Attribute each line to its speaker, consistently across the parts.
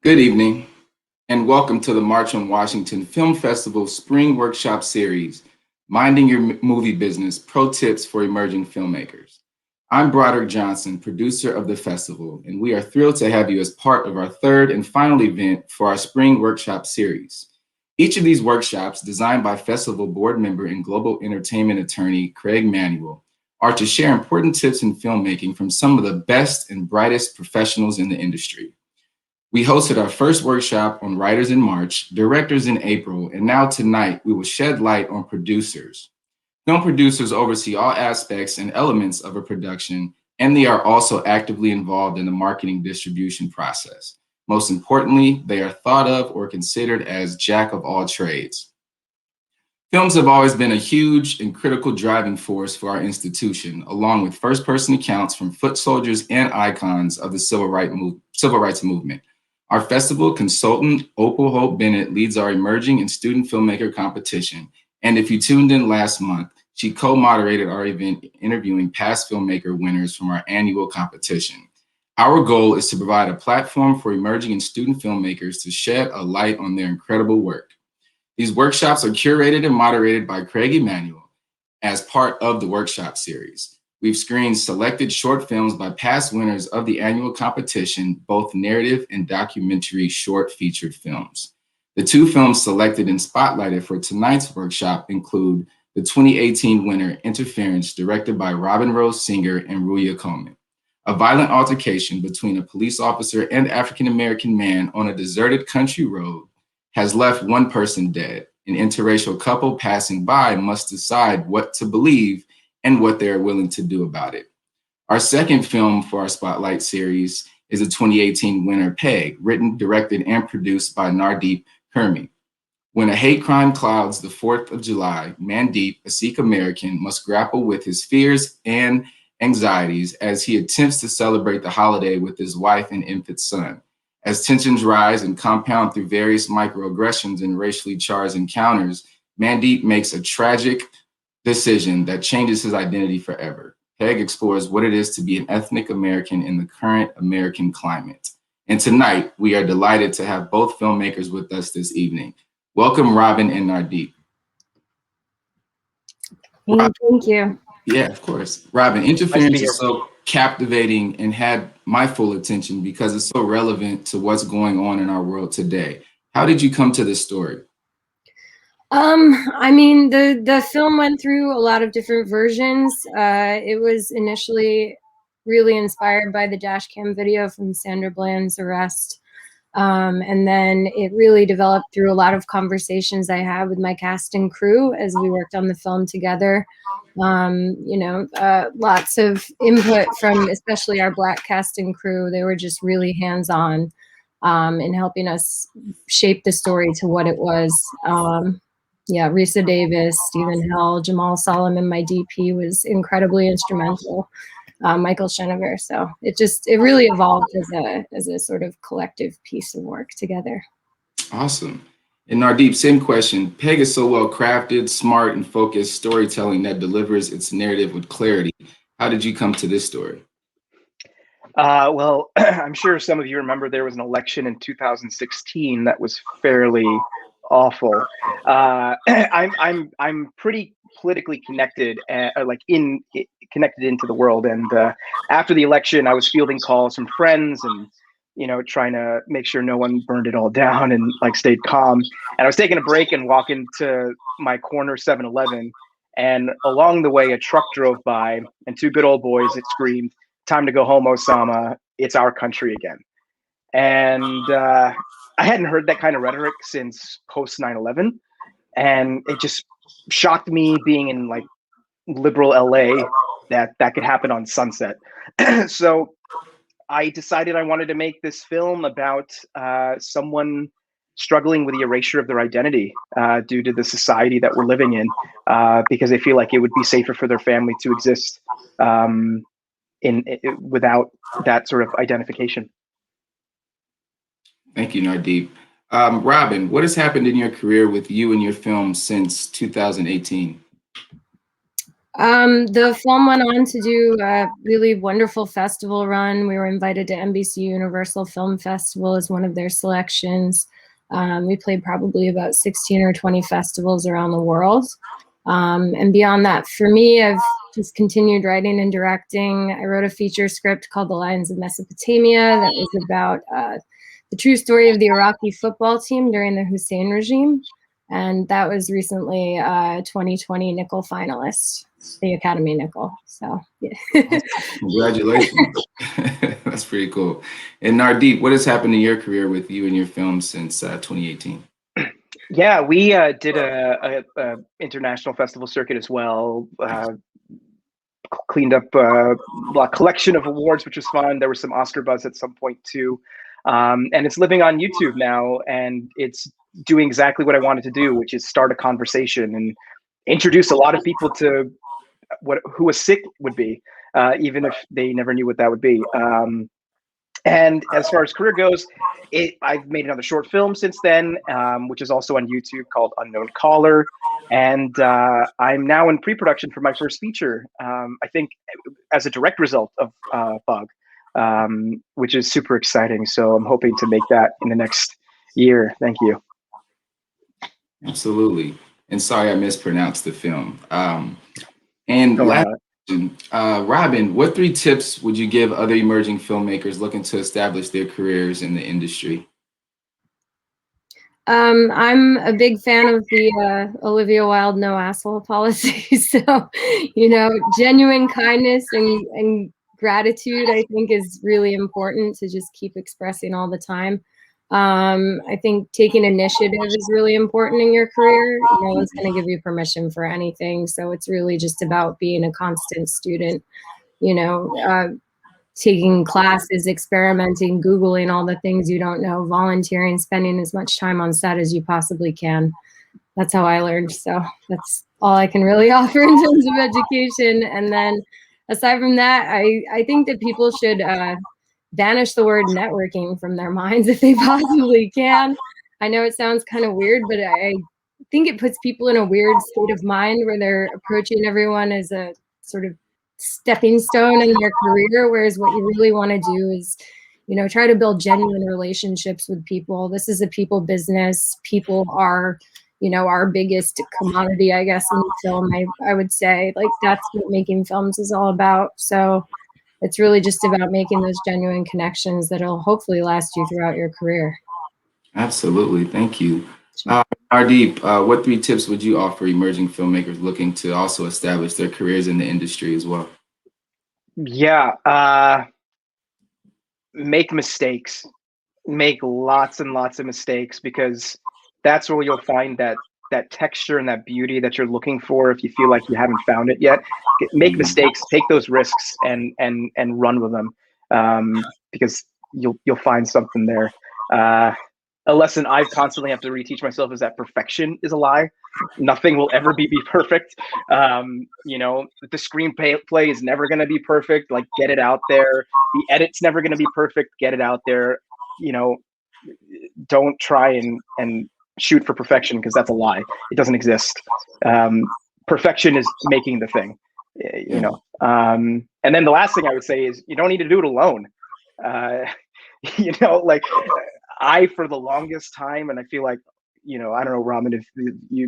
Speaker 1: Good evening, and welcome to the March on Washington Film Festival Spring Workshop Series, Minding Your Movie Business, Pro Tips for Emerging Filmmakers. I'm Broderick Johnson, producer of the festival, and we are thrilled to have you as part of our third and final event for our Spring Workshop Series. Each of these workshops, designed by festival board member and global entertainment attorney Craig Emanuel, are to share important tips in filmmaking from some of the best and brightest professionals in the industry. We hosted our first workshop on writers in March, directors in April, and now tonight we will shed light on producers. Film producers oversee all aspects and elements of a production, and they are also actively involved in the marketing distribution process. Most importantly, they are thought of or considered as jack of all trades. Films have always been a huge and critical driving force for our institution, along with first-person accounts from foot soldiers and icons of the civil rights movement. Our festival consultant, Opal Hope Bennett, leads our emerging and student filmmaker competition. And if you tuned in last month, she co-moderated our event interviewing past filmmaker winners from our annual competition. Our goal is to provide a platform for emerging and student filmmakers to shed a light on their incredible work. These workshops are curated and moderated by Craig Emanuel as part of the workshop series. We've screened selected short films by past winners of the annual competition, both narrative and documentary short featured films. The two films selected and spotlighted for tonight's workshop include the 2018 winner, Interference, directed by Robin Rose Singer and Ruya Coleman. A violent altercation between a police officer and African-American man on a deserted country road has left one person dead. An interracial couple passing by must decide what to believe and what they are willing to do about it. Our second film for our Spotlight series is a 2018 winner, Peg, written, directed, and produced by Nardeep Kermi. When a hate crime clouds the 4th of July, Mandeep, a Sikh American, must grapple with his fears and anxieties as he attempts to celebrate the holiday with his wife and infant son. As tensions rise and compound through various microaggressions and racially charged encounters, Mandeep makes a tragic decision that changes his identity forever. Peg explores what it is to be an ethnic American in the current American climate. And tonight, we are delighted to have both filmmakers with us this evening. Welcome, Robin and Nardeep.
Speaker 2: Thank you.
Speaker 1: Yeah, of course. Robin, Interference is so captivating and had my full attention because it's so relevant to what's going on in our world today. How did you come to this story?
Speaker 2: I mean, the film went through a lot of different versions. It was initially really inspired by the dash cam video from Sandra Bland's arrest. And then it really developed through a lot of conversations I had with my cast and crew as we worked on the film together. Lots of input from especially our Black cast and crew. They were just really hands-on in helping us shape the story to what it was. Risa Davis, Stephen Hell, Jamal Solomon, my DP, was incredibly instrumental. Michael Shenaver. So it really evolved as a sort of collective piece of work together.
Speaker 1: Awesome. And Nardeep, same question. Peg is so well crafted, smart, and focused storytelling that delivers its narrative with clarity. How did you come to this story?
Speaker 3: Well, I'm sure some of you remember there was an election in 2016 that was fairly awful. I'm pretty politically connected, connected into the world. And after the election, I was fielding calls from friends and trying to make sure no one burned it all down and stayed calm. And I was taking a break and walking to my corner 7-Eleven, and along the way, a truck drove by, and two good old boys had screamed, "Time to go home, Osama. It's our country again." And I hadn't heard that kind of rhetoric since post 9/11, and it just shocked me, being in liberal LA, that could happen on Sunset. So I decided I wanted to make this film about someone struggling with the erasure of their identity due to the society that we're living in, because they feel like it would be safer for their family to exist without that sort of identification.
Speaker 1: Thank you, Nardeep. Robin, what has happened in your career with you and your film since 2018?
Speaker 2: The film went on to do a really wonderful festival run. We were invited to NBC Universal Film Festival as one of their selections. We played probably about 16 or 20 festivals around the world. And beyond that, for me, I've just continued writing and directing. I wrote a feature script called The Lions of Mesopotamia that was about the true story of the Iraqi football team during the Hussein regime. And that was recently a 2020 Nickel finalist, the Academy Nickel. So, yeah.
Speaker 1: Congratulations. That's pretty cool. And Nardeep, what has happened in your career with you and your films since 2018?
Speaker 3: Yeah, we did a international festival circuit as well. Cleaned up a collection of awards, which was fun. There was some Oscar buzz at some point too. And it's living on YouTube now, and it's doing exactly what I wanted to do, which is start a conversation and introduce a lot of people to who a sick would be, even if they never knew what that would be. And as far as career goes, I've made another short film since then, which is also on YouTube called Unknown Caller. And I'm now in pre-production for my first feature, I think as a direct result of Bug, which is super exciting. So I'm hoping to make that in the next year. Thank you.
Speaker 1: Absolutely. And sorry I mispronounced the film. And last question, Robin, what 3 tips would you give other emerging filmmakers looking to establish their careers in the industry?
Speaker 2: I'm a big fan of the Olivia Wilde no asshole policy. So, genuine kindness and gratitude, I think, is really important to just keep expressing all the time. I think taking initiative is really important in your career. No one's going to give you permission for anything. So it's really just about being a constant student, taking classes, experimenting, Googling all the things you don't know, volunteering, spending as much time on set as you possibly can. That's how I learned. So that's all I can really offer in terms of education. And then aside from that, I think that people should banish the word networking from their minds if they possibly can. I know it sounds kind of weird, but I think it puts people in a weird state of mind where they're approaching everyone as a sort of stepping stone in their career, whereas what you really want to do is, try to build genuine relationships with people. This is a people business. People are, our biggest commodity, I guess, in film. I would say, like, that's what making films is all about. So it's really just about making those genuine connections that'll hopefully last you throughout your career.
Speaker 1: Absolutely. Thank you. Nardeep, what 3 tips would you offer emerging filmmakers looking to also establish their careers in the industry as well?
Speaker 3: Yeah, make mistakes. Make lots and lots of mistakes, because that's where you'll find that texture and that beauty that you're looking for. If you feel like you haven't found it yet, make mistakes, take those risks, and run with them, because you'll find something there. A lesson I constantly have to reteach myself is that perfection is a lie. Nothing will ever be perfect. The screenplay is never going to be perfect. Like, get it out there. The edit's never going to be perfect. Get it out there. Don't try and shoot for perfection, because that's a lie. It doesn't exist. Perfection is making the thing, and then the last thing I would say is you don't need to do it alone. I, for the longest time, and I feel like, I don't know, Raman, if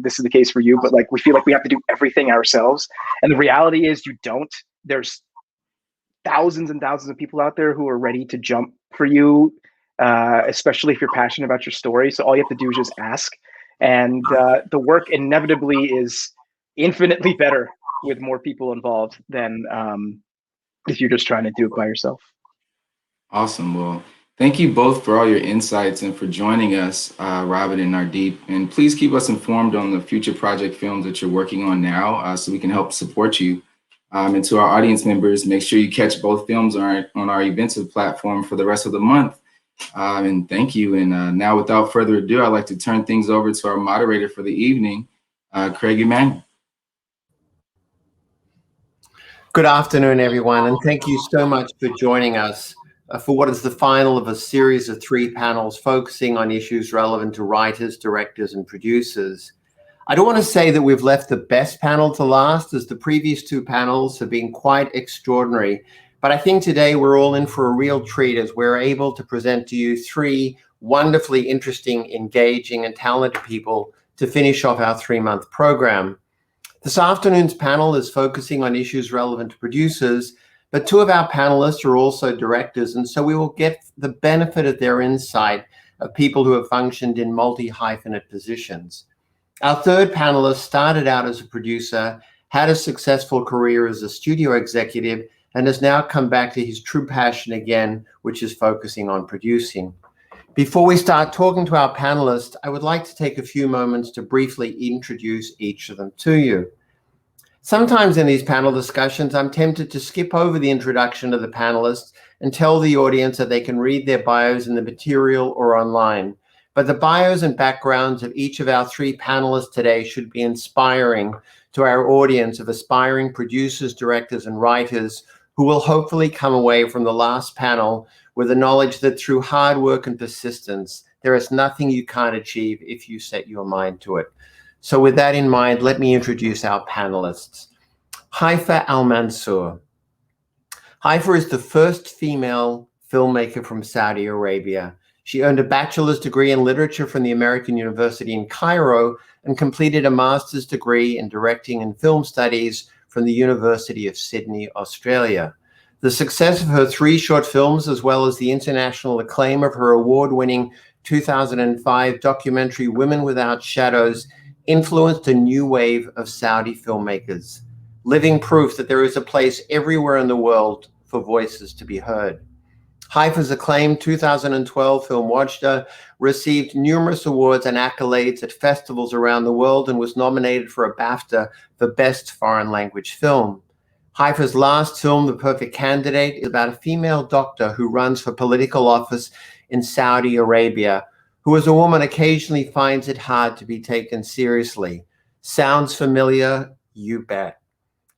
Speaker 3: this is the case for you, but like, we feel like we have to do everything ourselves. And the reality is you don't. There's thousands and thousands of people out there who are ready to jump for you, especially if you're passionate about your story. So all you have to do is just ask. And the work inevitably is infinitely better with more people involved than if you're just trying to do it by yourself.
Speaker 1: Awesome. Well, thank you both for all your insights and for joining us, Robin and Nardeep. And please keep us informed on the future project films that you're working on now, so we can help support you. And to our audience members, make sure you catch both films on our Eventive platform for the rest of the month. And thank you. And now, without further ado, I'd like to turn things over to our moderator for the evening, Craig Emanuel.
Speaker 4: Good afternoon, everyone, and thank you so much for joining us for what is the final of a series of 3 panels focusing on issues relevant to writers, directors, and producers. I don't want to say that we've left the best panel to last, as the previous two panels have been quite extraordinary, but I think today we're all in for a real treat as we're able to present to you three wonderfully interesting, engaging, and talented people to finish off our 3-month program. This afternoon's panel is focusing on issues relevant to producers, but two of our panelists are also directors, and so we will get the benefit of their insight of people who have functioned in multi-hyphenate positions. Our third panelist started out as a producer, had a successful career as a studio executive, and has now come back to his true passion again, which is focusing on producing. Before we start talking to our panelists, I would like to take a few moments to briefly introduce each of them to you. Sometimes in these panel discussions, I'm tempted to skip over the introduction of the panelists and tell the audience that they can read their bios in the material or online. But the bios and backgrounds of each of our three panelists today should be inspiring to our audience of aspiring producers, directors, and writers who will hopefully come away from the last panel with the knowledge that through hard work and persistence, there is nothing you can't achieve if you set your mind to it. So with that in mind, let me introduce our panelists. Haifaa Al Mansour. Haifaa is the first female filmmaker from Saudi Arabia. She earned a bachelor's degree in literature from the American University in Cairo and completed a master's degree in directing and film studies from the University of Sydney, Australia. The success of her 3 short films, as well as the international acclaim of her award-winning 2005 documentary Women Without Shadows, influenced a new wave of Saudi filmmakers, living proof that there is a place everywhere in the world for voices to be heard. Haifaa's acclaimed 2012 film Wajda received numerous awards and accolades at festivals around the world and was nominated for a BAFTA for Best Foreign Language Film. Haifaa's last film, The Perfect Candidate, is about a female doctor who runs for political office in Saudi Arabia, who as a woman occasionally finds it hard to be taken seriously. Sounds familiar? You bet.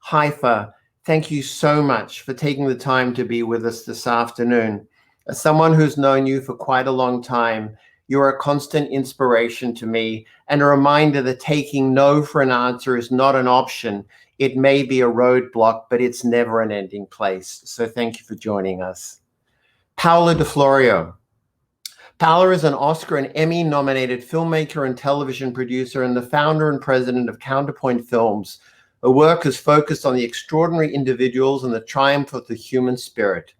Speaker 4: Haifaa, thank you so much for taking the time to be with us this afternoon. As someone who's known you for quite a long time, you're a constant inspiration to me and a reminder that taking no for an answer is not an option. It may be a roadblock, but it's never an ending place. So thank you for joining us. Paola de Florio. Paola is an Oscar and Emmy-nominated filmmaker and television producer and the founder and president of Counterpoint Films. Her work is focused on the extraordinary individuals and the triumph of the human spirit.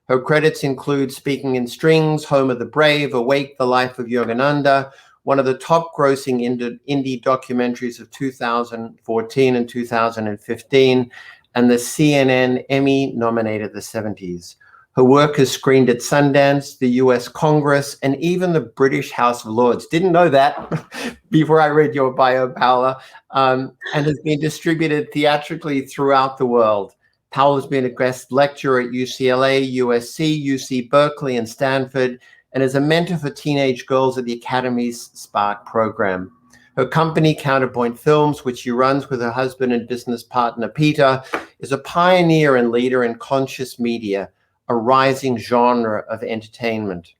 Speaker 4: Her credits include Speaking in Strings, Home of the Brave, Awake, The Life of Yogananda, one of the top-grossing indie documentaries of 2014 and 2015, and the CNN Emmy-nominated The 70s. Her work has screened at Sundance, the US Congress, and even the British House of Lords. Didn't know that before I read your bio, Paola, and has been distributed theatrically throughout the world. Paola has been a guest lecturer at UCLA, USC, UC Berkeley, and Stanford, and is a mentor for teenage girls at the Academy's Spark program. Her company, Counterpoint Films, which she runs with her husband and business partner, Peter, is a pioneer and leader in conscious media, a rising genre of entertainment.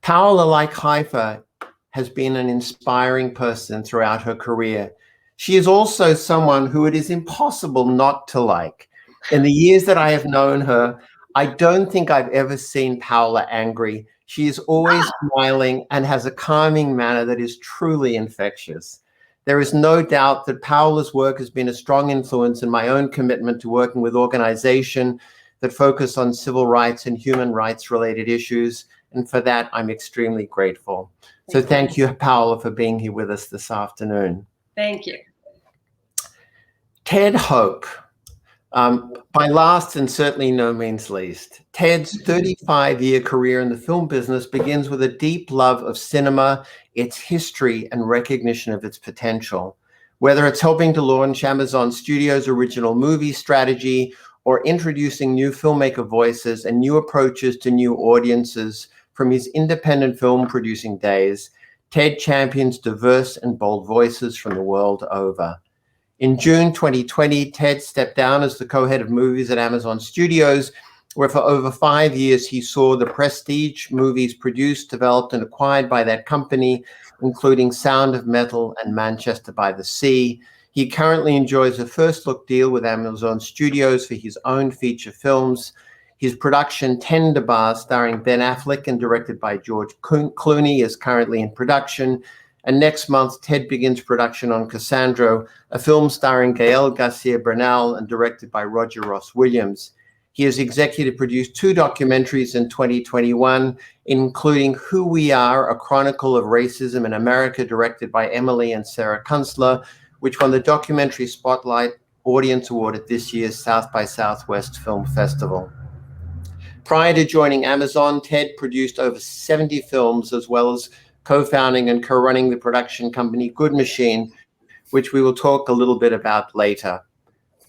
Speaker 4: Paola, like Haifaa, has been an inspiring person throughout her career. She is also someone who it is impossible not to like. In the years that I have known her, I don't think I've ever seen Paola angry. She is always smiling and has a calming manner that is truly infectious. There is no doubt that Paola's work has been a strong influence in my own commitment to working with organizations that focus on civil rights and human rights related issues. And for that, I'm extremely grateful. So thank you, Paola, for being here with us this afternoon.
Speaker 5: Thank you.
Speaker 4: Ted Hope, by last and certainly no means least. Ted's 35-year career in the film business begins with a deep love of cinema, its history, and recognition of its potential. Whether it's helping to launch Amazon Studios' original movie strategy or introducing new filmmaker voices and new approaches to new audiences from his independent film producing days, Ted champions diverse and bold voices from the world over. In June 2020, Ted stepped down as the co-head of movies at Amazon Studios, where for over 5 years he saw the prestige movies produced, developed, and acquired by that company, including Sound of Metal and Manchester by the Sea. He currently enjoys a first-look deal with Amazon Studios for his own feature films. His production Tender Bar, starring Ben Affleck and directed by George Clooney, is currently in production. And next month, Ted begins production on Cassandra, a film starring Gael Garcia Bernal and directed by Roger Ross Williams. He has executive produced 2 documentaries in 2021, including Who We Are, A Chronicle of Racism in America, directed by Emily and Sarah Kunstler, which won the Documentary Spotlight Audience Award at this year's South by Southwest Film Festival. Prior to joining Amazon, Ted produced over 70 films, as well as co-founding and co-running the production company Good Machine, which we will talk a little bit about later.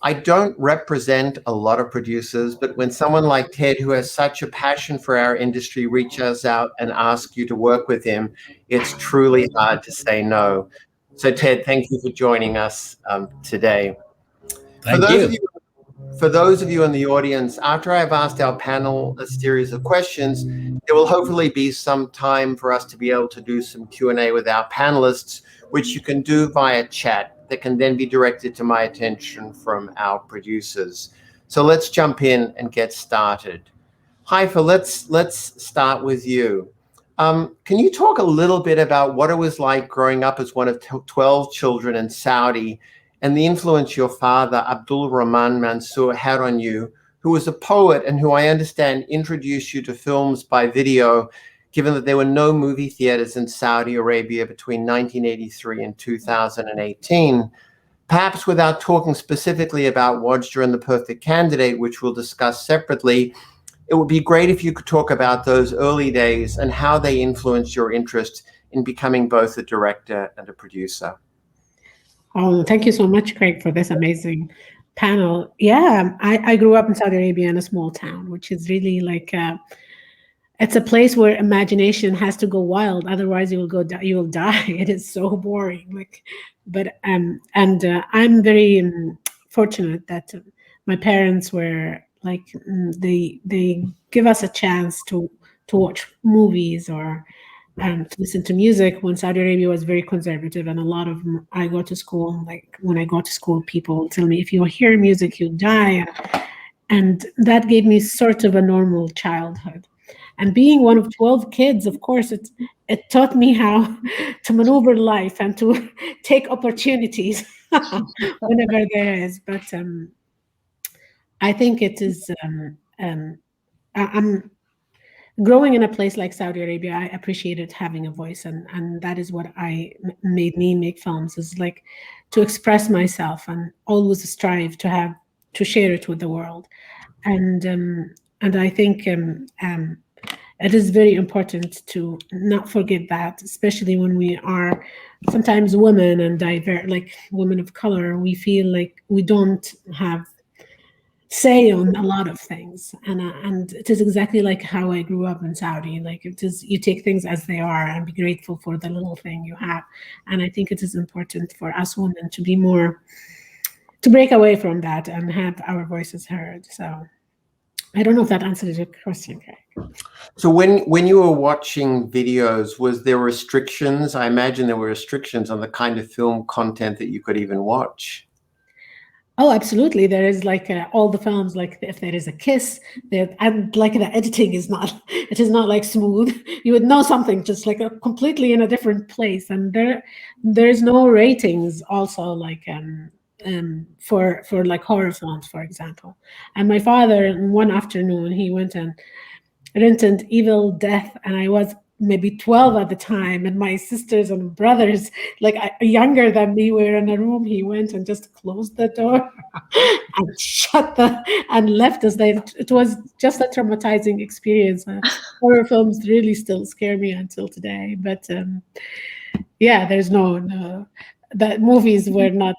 Speaker 4: I don't represent a lot of producers, but when someone like Ted, who has such a passion for our industry, reaches out and asks you to work with him, it's truly hard to say no. So Ted, thank you for joining us today. For those of you in the audience, after I've asked our panel a series of questions, there will hopefully be some time for us to be able to do some Q&A with our panelists, which you can do via chat that can then be directed to my attention from our producers. So let's jump in and get started. Haifaa, let's start with you. Can you talk a little bit about what it was like growing up as one of 12 children in Saudi, and the influence your father, Abdul Rahman Mansour, had on you, who was a poet and who I understand introduced you to films by video, given that there were no movie theaters in Saudi Arabia between 1983 and 2018. Perhaps without talking specifically about Wajda and The Perfect Candidate, which we'll discuss separately, it would be great if you could talk about those early days and how they influenced your interest in becoming both a director and a producer.
Speaker 5: Oh, thank you so much, Craig, for this amazing panel. Yeah, I grew up in Saudi Arabia in a small town, which is really like it's a place where imagination has to go wild. Otherwise, you will die. It is so boring. I'm very fortunate that my parents were like they give us a chance to watch movies or to listen to music when Saudi Arabia was very conservative, and a lot of I go to school, like when I go to school, people tell me if you hear music, you die, and that gave me sort of a normal childhood. And being one of 12 kids, of course, it taught me how to maneuver life and to take opportunities whenever there is. But I think it is. I'm growing in a place like Saudi Arabia. I appreciated having a voice, and that is what made me make films, is like to express myself and always strive to share it with the world. And I think it is very important to not forget that, especially when we are sometimes women and like women of color. We feel like we don't have say on a lot of things, and it is exactly like how I grew up in Saudi. Like it is, you take things as they are and be grateful for the little thing you have. And I think it is important for us women to break away from that and have our voices heard. So I don't know if that answers your question, Craig.
Speaker 4: So when you were watching videos, was there restrictions? I imagine there were restrictions on the kind of film content that you could even watch.
Speaker 5: Oh, absolutely. There is like all the films, like if there is a kiss, and like the editing is not like smooth. You would know something just like completely in a different place. And there's no ratings also, like for like horror films, for example. And my father, one afternoon, he went and rented Evil Death, and I was maybe 12 at the time, and my sisters and brothers, like younger than me, were in a room. He went and just closed the door and and left us there. It was just a traumatizing experience. Horror films really still scare me until today. But yeah, there's no the movies were not.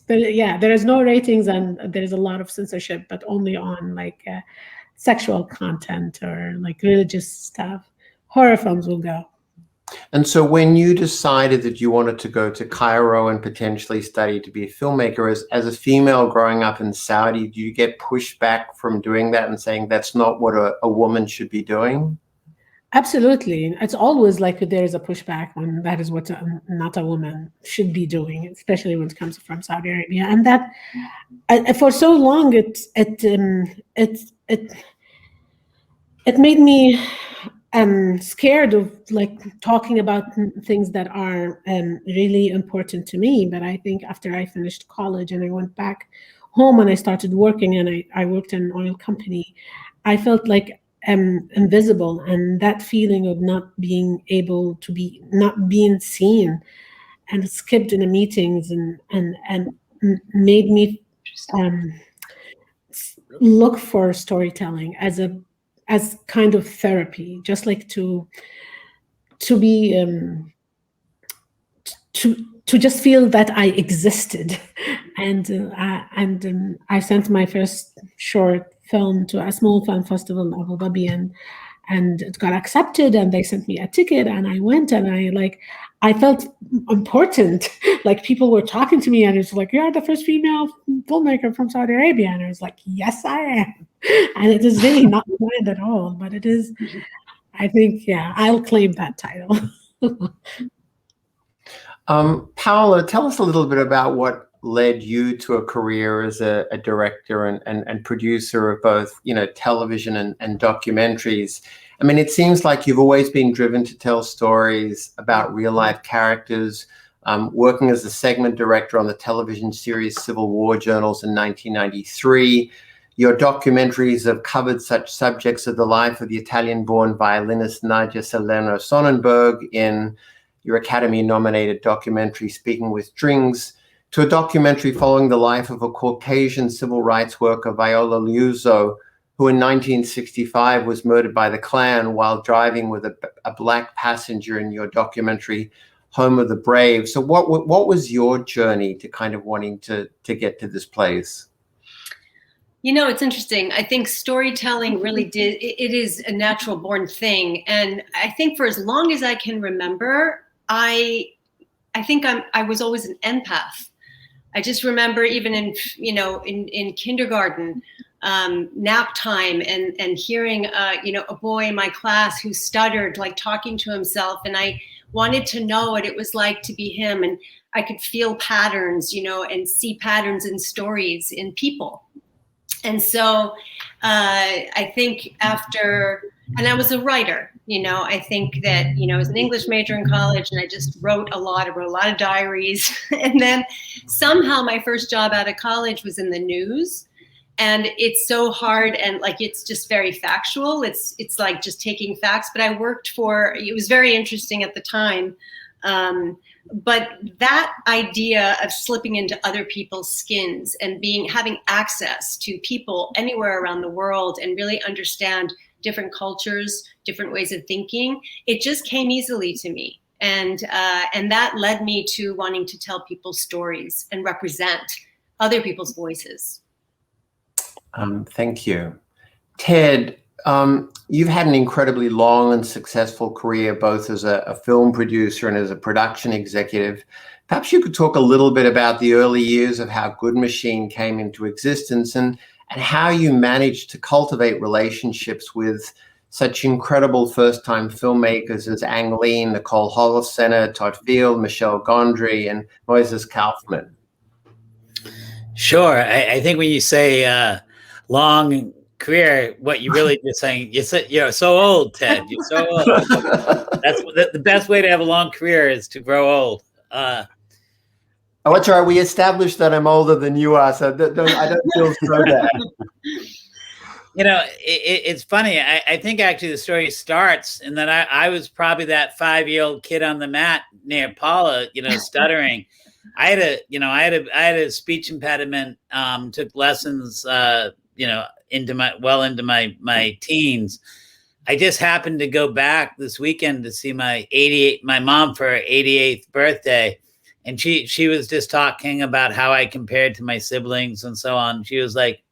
Speaker 5: But yeah, there is no ratings, and there is a lot of censorship, but only on like sexual content or like religious stuff. Horror films will go.
Speaker 4: And so when you decided that you wanted to go to Cairo and potentially study to be a filmmaker, as a female growing up in Saudi, do you get pushback from doing that and saying that's not what a woman should be doing?
Speaker 5: Absolutely. It's always like there is a pushback when that is what not a woman should be doing, especially when it comes from Saudi Arabia. And that for so long, it made me scared of like talking about things that are really important to me. But I think after I finished college and I went back home and I started working and I worked in an oil company, I felt like invisible, and that feeling of not being able to be, not being seen and skipped in the meetings and made me look for storytelling as kind of therapy, just like to be to just feel that I existed. And I sent my first short film to a small film festival in Abu Dhabi, and it got accepted, and they sent me a ticket, and I went, and I felt important. Like people were talking to me, and it's like, you're the first female filmmaker from Saudi Arabia, and I was like, yes, I am. And it is really not planned at all, but it is. I think, yeah, I'll claim that title.
Speaker 4: Paola, tell us a little bit about what led you to a career as a director and producer of both, television and documentaries. I mean, it seems like you've always been driven to tell stories about real life characters, working as a segment director on the television series Civil War Journals in 1993. Your documentaries have covered such subjects of the life of the Italian-born violinist Nadia Salerno Sonnenberg in your Academy-nominated documentary Speaking with Strings, to a documentary following the life of a Caucasian civil rights worker, Viola Liuzzo, who in 1965 was murdered by the Klan while driving with a black passenger in your documentary Home of the Brave. So what was your journey to kind of wanting to get to this place?
Speaker 6: It's interesting. I think storytelling really it is a natural born thing. And I think for as long as I can remember, I think I was always an empath. I just remember even in kindergarten, nap time and hearing, a boy in my class who stuttered, like talking to himself. And I wanted to know what it was like to be him. And I could feel patterns, and see patterns in stories in people. And so I think and I was a writer, I think that, I was an English major in college and I just wrote a lot of diaries. And then somehow my first job out of college was in the news. And it's so hard and like it's just very factual. It's like just taking facts. But I worked it was very interesting at the time. But that idea of slipping into other people's skins and having access to people anywhere around the world and really understand different cultures, different ways of thinking, it just came easily to me. And that led me to wanting to tell people's stories and represent other people's voices.
Speaker 4: Thank you. Ted, you've had an incredibly long and successful career, both as a film producer and as a production executive. Perhaps you could talk a little bit about the early years of how Good Machine came into existence and how you managed to cultivate relationships with such incredible first-time filmmakers as Ang Lee, Nicole Holofcener, Todd Field, Michelle Gondry, and Moises Kaufman.
Speaker 7: Sure. I think when you say long career, what you really just saying, you're so old, Ted. You're so old. That's the best way to have a long career is to grow old.
Speaker 4: Oh, that's right. We established that I'm older than you are, so I don't feel so bad.
Speaker 7: It's funny. I think actually the story starts, and then I was probably that 5-year-old kid on the mat near Paola, stuttering. I had a speech impediment. Took lessons, into my teens. I just happened to go back this weekend to see my mom for her 88th birthday. And she was just talking about how I compared to my siblings and so on. She was like,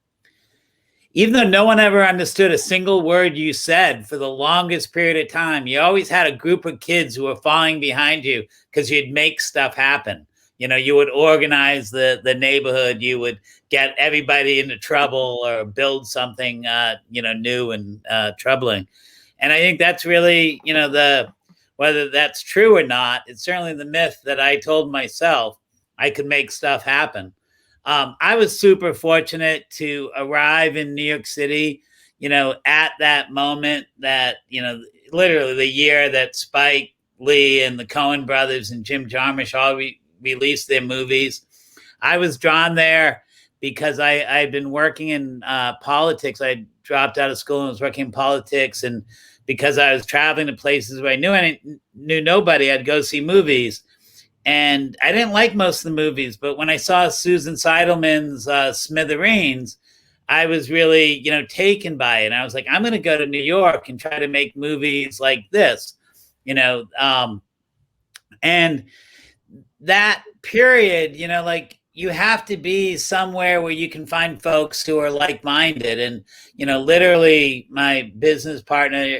Speaker 7: even though no one ever understood a single word you said for the longest period of time, you always had a group of kids who were following behind you because you'd make stuff happen. You know, you would organize the neighborhood, you would get everybody into trouble or build something, new and troubling. And I think that's really, whether that's true or not, it's certainly the myth that I told myself I could make stuff happen. I was super fortunate to arrive in New York City, at that moment that, literally the year that Spike Lee and the Coen brothers and Jim Jarmusch all released their movies. I was drawn there because I'd been working in politics. I dropped out of school and was working in politics. And because I was traveling to places where I knew nobody, I'd go see movies. And I didn't like most of the movies, but when I saw Susan Seidelman's Smithereens, I was really, taken by it. And I was like, I'm going to go to New York and try to make movies like this, and that period, you have to be somewhere where you can find folks who are like-minded. And, literally my business partner,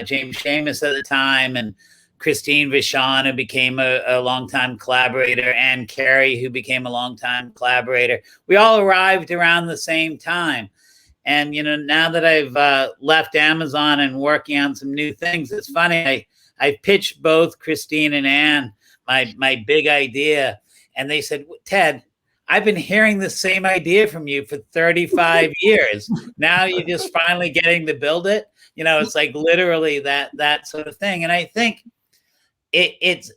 Speaker 7: James Seamus at the time, and Christine Vachon, who became a longtime collaborator, and Carey, who became a longtime collaborator. We all arrived around the same time. And, now that I've left Amazon and working on some new things, it's funny. I pitched both Christine and Anne my big idea. And they said, Ted, I've been hearing the same idea from you for 35 years. Now you're just finally getting to build it. It's like literally that sort of thing. And I think it's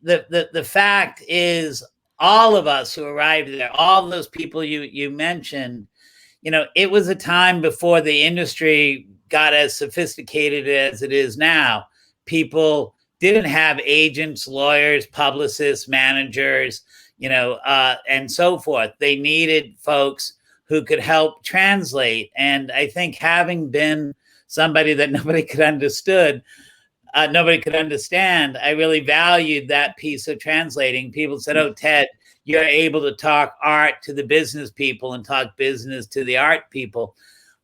Speaker 7: the fact is, all of us who arrived there, all those people you mentioned, it was a time before the industry got as sophisticated as it is now. People didn't have agents, lawyers, publicists, managers, and so forth. They needed folks who could help translate. And I think having been somebody that nobody could understand, I really valued that piece of translating. People said, oh, Ted, you're able to talk art to the business people and talk business to the art people.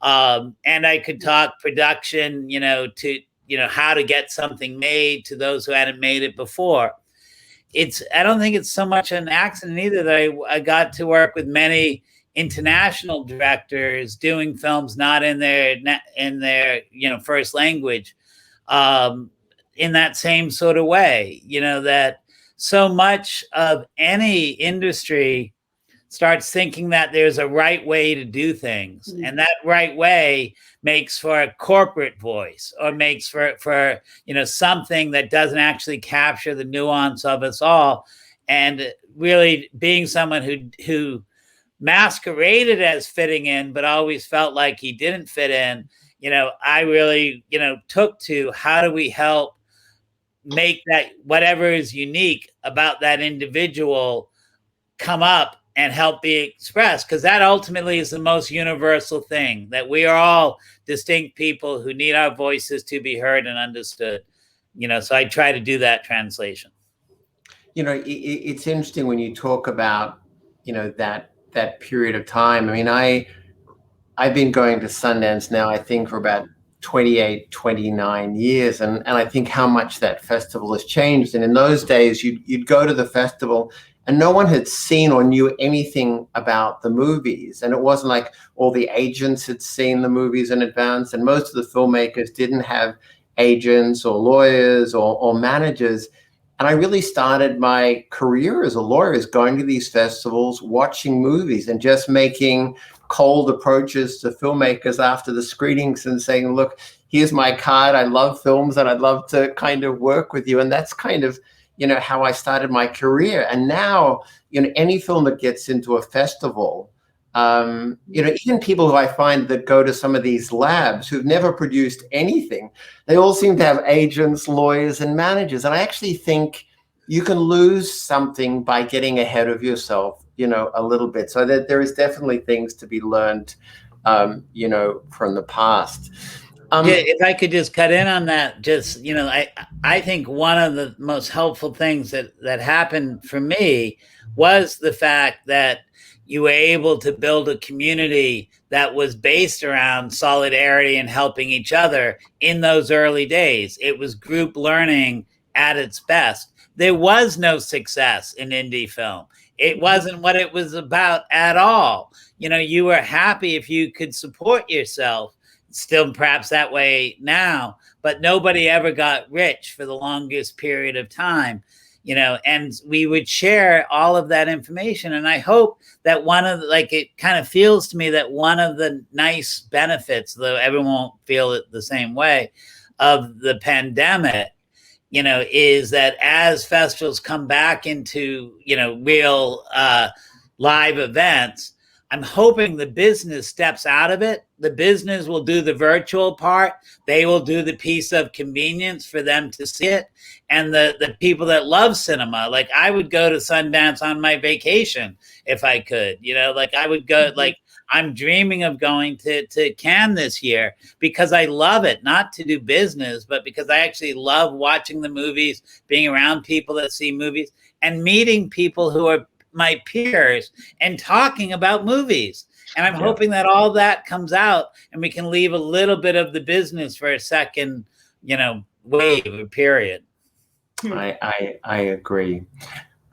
Speaker 7: And I could talk production, to, how to get something made to those who hadn't made it before. I don't think it's so much an accident either that I got to work with many international directors doing films not in their first language, in that same sort of way, that so much of any industry starts thinking that there's a right way to do things. Mm-hmm. And that right way makes for a corporate voice, or makes for something that doesn't actually capture the nuance of us all. And really being someone who masqueraded as fitting in, but always felt like he didn't fit in, I really, took to how do we help make that whatever is unique about that individual come up and help be expressed, because that ultimately is the most universal thing, that we are all distinct people who need our voices to be heard and understood. So I try to do that translation.
Speaker 4: It's interesting when you talk about, that period of time. I mean, I've been going to Sundance now, I think, for about 28, 29 years. And I think how much that festival has changed. And in those days, you'd go to the festival and no one had seen or knew anything about the movies. And it wasn't like all the agents had seen the movies in advance. And most of the filmmakers didn't have agents or lawyers or managers. And I really started my career as a lawyer as going to these festivals, watching movies and just making cold approaches to filmmakers after the screenings and saying, look, here's my card. I love films and I'd love to kind of work with you. And that's kind of, how I started my career. And now, any film that gets into a festival, even people who I find that go to some of these labs who've never produced anything, they all seem to have agents, lawyers, and managers. And I actually think you can lose something by getting ahead of yourself, a little bit. So that there is definitely things to be learned, from the past.
Speaker 7: Yeah, if I could just cut in on that, just, I think one of the most helpful things that happened for me was the fact that you were able to build a community that was based around solidarity and helping each other in those early days. It was group learning at its best. There was no success in indie film. It wasn't what it was about at all. You were happy if you could support yourself. Still perhaps that way now, but nobody ever got rich for the longest period of time, and we would share all of that information. And I hope that it kind of feels to me that one of the nice benefits, though everyone won't feel it the same way, of the pandemic, is that as festivals come back into, real live events, I'm hoping the business steps out of it. The business will do the virtual part. They will do the piece of convenience for them to see it. And the people that love cinema, like I would go to Sundance on my vacation if I could, I would go, I'm dreaming of going to Cannes this year because I love it, not to do business, but because I actually love watching the movies, being around people that see movies, and meeting people who are my peers and talking about movies. And I'm hoping that all that comes out and we can leave a little bit of the business for a second, wave or period.
Speaker 4: I agree.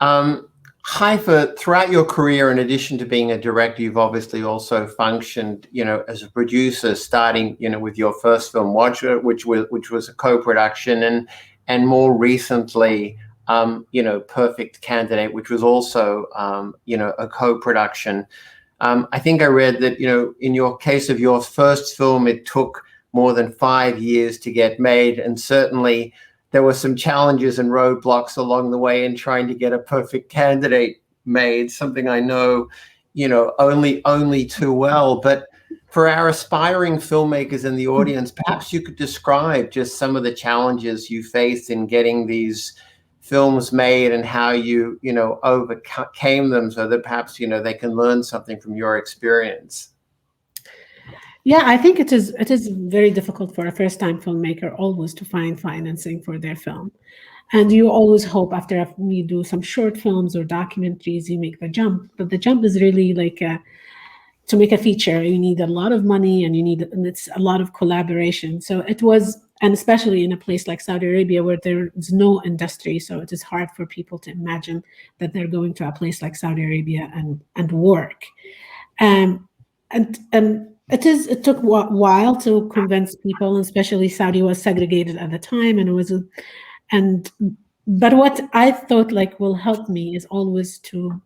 Speaker 4: Haifaa, throughout your career, in addition to being a director, you've obviously also functioned, as a producer, starting, with your first film, Watcher, which was a co-production, and more recently, Perfect Candidate, which was also, a co-production. I think I read that, in your case of your first film, it took more than 5 years to get made, and certainly there were some challenges and roadblocks along the way in trying to get a Perfect Candidate made, something I know, only too well. But for our aspiring filmmakers in the audience, perhaps you could describe just some of the challenges you faced in getting these films made and how you, overcame them so that perhaps, they can learn something from your experience.
Speaker 5: Yeah, I think it is very difficult for a first-time filmmaker always to find financing for their film. And you always hope after you do some short films or documentaries, you make the jump. But the jump is really to make a feature, you need a lot of money and it's a lot of collaboration. So it was, and especially in a place like Saudi Arabia where there is no industry, so it is hard for people to imagine that they're going to a place like Saudi Arabia and work. It took a while to convince people, especially Saudi was segregated at the time, but what I thought will help me is always to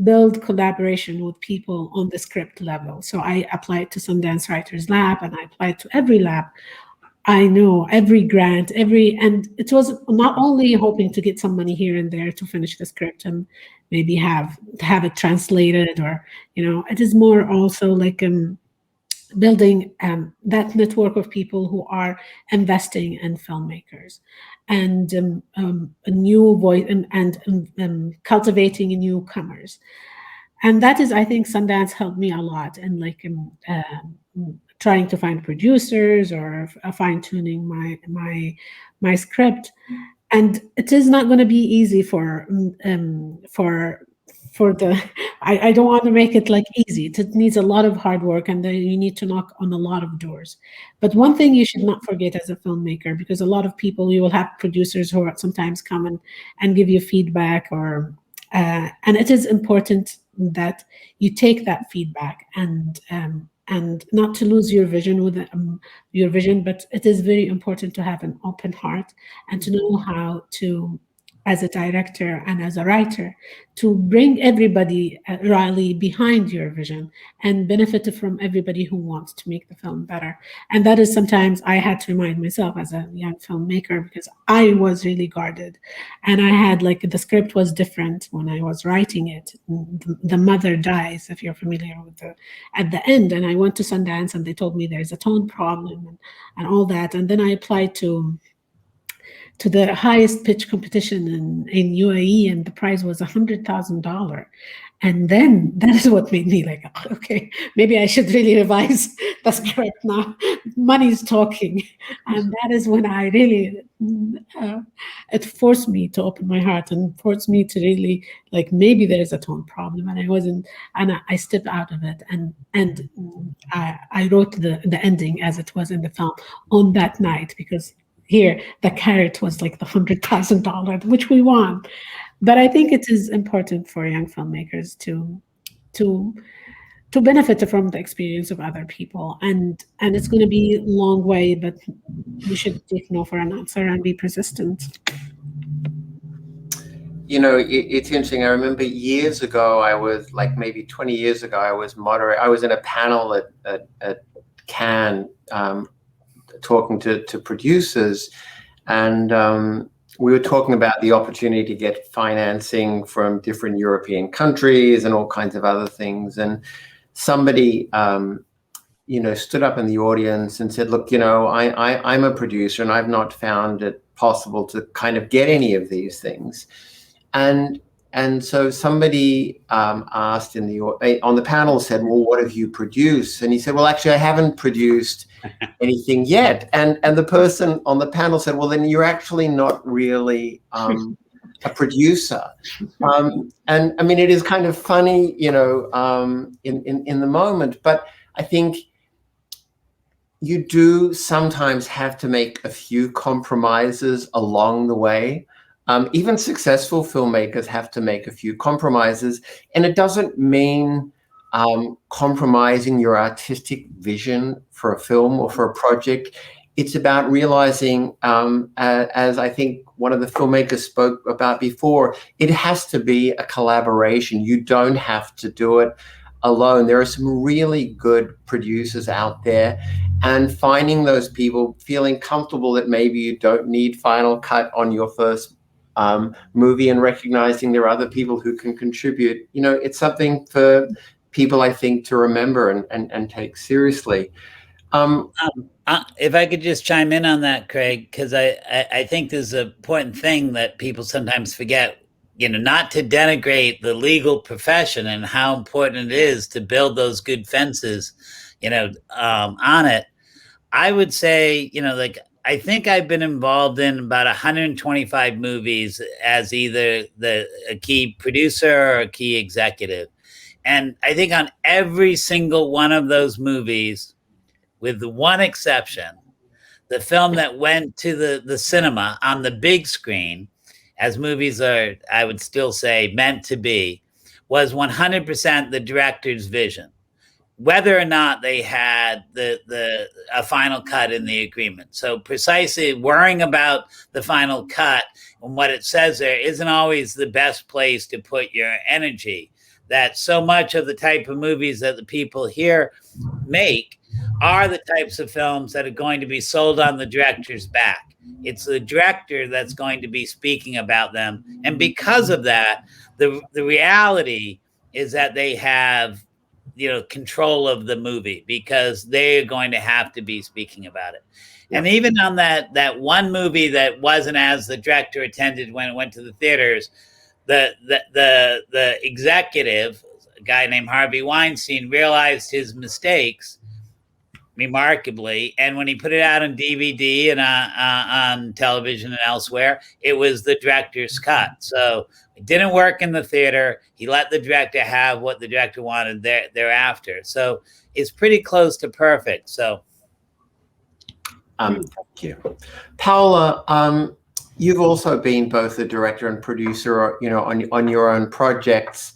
Speaker 5: build collaboration with people on the script level. So I applied to Sundance Writers Lab, and I applied to every lab I know, every grant, and it was not only hoping to get some money here and there to finish the script and maybe have it translated, or it is more also building that network of people who are investing in filmmakers, and a new voice, and cultivating newcomers. And that is, I think, Sundance helped me a lot, and trying to find producers or fine-tuning my script. And it is not going to be easy for the, I don't want to make it easy. It needs a lot of hard work, and then you need to knock on a lot of doors. But one thing you should not forget as a filmmaker, because a lot of people, you will have producers who sometimes come and give you feedback, and it is important that you take that feedback and not to lose your vision but it is very important to have an open heart and to know how to, as a director and as a writer, to bring everybody rally behind your vision and benefit from everybody who wants to make the film better. And that is sometimes I had to remind myself as a young filmmaker, because I was really guarded, and I had the script was different when I was writing it. The mother dies, if you're familiar with at the end, and I went to Sundance and they told me there's a tone problem and all that. And then I applied to to the highest pitch competition in UAE, and the prize was $100,000. And then that is what made me like, okay, maybe I should really revise the script now. Money's talking. And that is when I really, it forced me to open my heart and forced me to really, like, maybe there's a tone problem. And I wasn't, and I stepped out of it. And I wrote the ending as it was in the film on that night, because here the carrot was like the $100,000, which we won. But I think it is important for young filmmakers to benefit from the experience of other people, and it's going to be a long way, but we should take no for an answer and be persistent.
Speaker 4: You know, it's interesting. I remember years ago, I was like maybe 20 years ago, I was in a panel at Cannes, talking to producers, and we were talking about the opportunity to get financing from different European countries and all kinds of other things. And somebody, stood up in the audience and said, look, I'm a producer and I've not found it possible to kind of get any of these things. And so somebody asked on the panel, said, well, what have you produced? And he said, well, actually, I haven't produced anything yet. And the person on the panel said, well, then you're actually not really a producer. And I mean, it is kind of funny, in the moment, but I think you do sometimes have to make a few compromises along the way. Even successful filmmakers have to make a few compromises, and it doesn't mean compromising your artistic vision for a film or for a project. It's about realizing, as I think one of the filmmakers spoke about before, it has to be a collaboration. You don't have to do it alone. There are some really good producers out there, and finding those people, feeling comfortable that maybe you don't need Final Cut on your first movie, and recognizing there are other people who can contribute. It's something for people, I think, to remember and take seriously.
Speaker 7: If I could just chime in on that, Craig, because I think there's an important thing that people sometimes forget, not to denigrate the legal profession and how important it is to build those good fences, on it. I would say, I think I've been involved in about 125 movies as either a key producer or a key executive. And I think on every single one of those movies, with the one exception, the film that went to the cinema on the big screen, as movies are, I would still say, meant to be, was 100% the director's vision, whether or not they had a final cut in the agreement. So precisely worrying about the final cut and what it says there isn't always the best place to put your energy. That so much of the type of movies that the people here make are the types of films that are going to be sold on the director's back. It's the director that's going to be speaking about them. And because of that, the reality is that they have control of the movie, because they're going to have to be speaking about it. And even on that one movie that wasn't as the director attended when it went to the theaters, the executive, a guy named Harvey Weinstein, realized his mistakes remarkably, and when he put it out on DVD and on television and elsewhere, it was the director's cut. So it didn't work in the theater. He let the director have what the director wanted thereafter. So it's pretty close to perfect. So
Speaker 4: thank you. Paola, you've also been both a director and producer, on your own projects.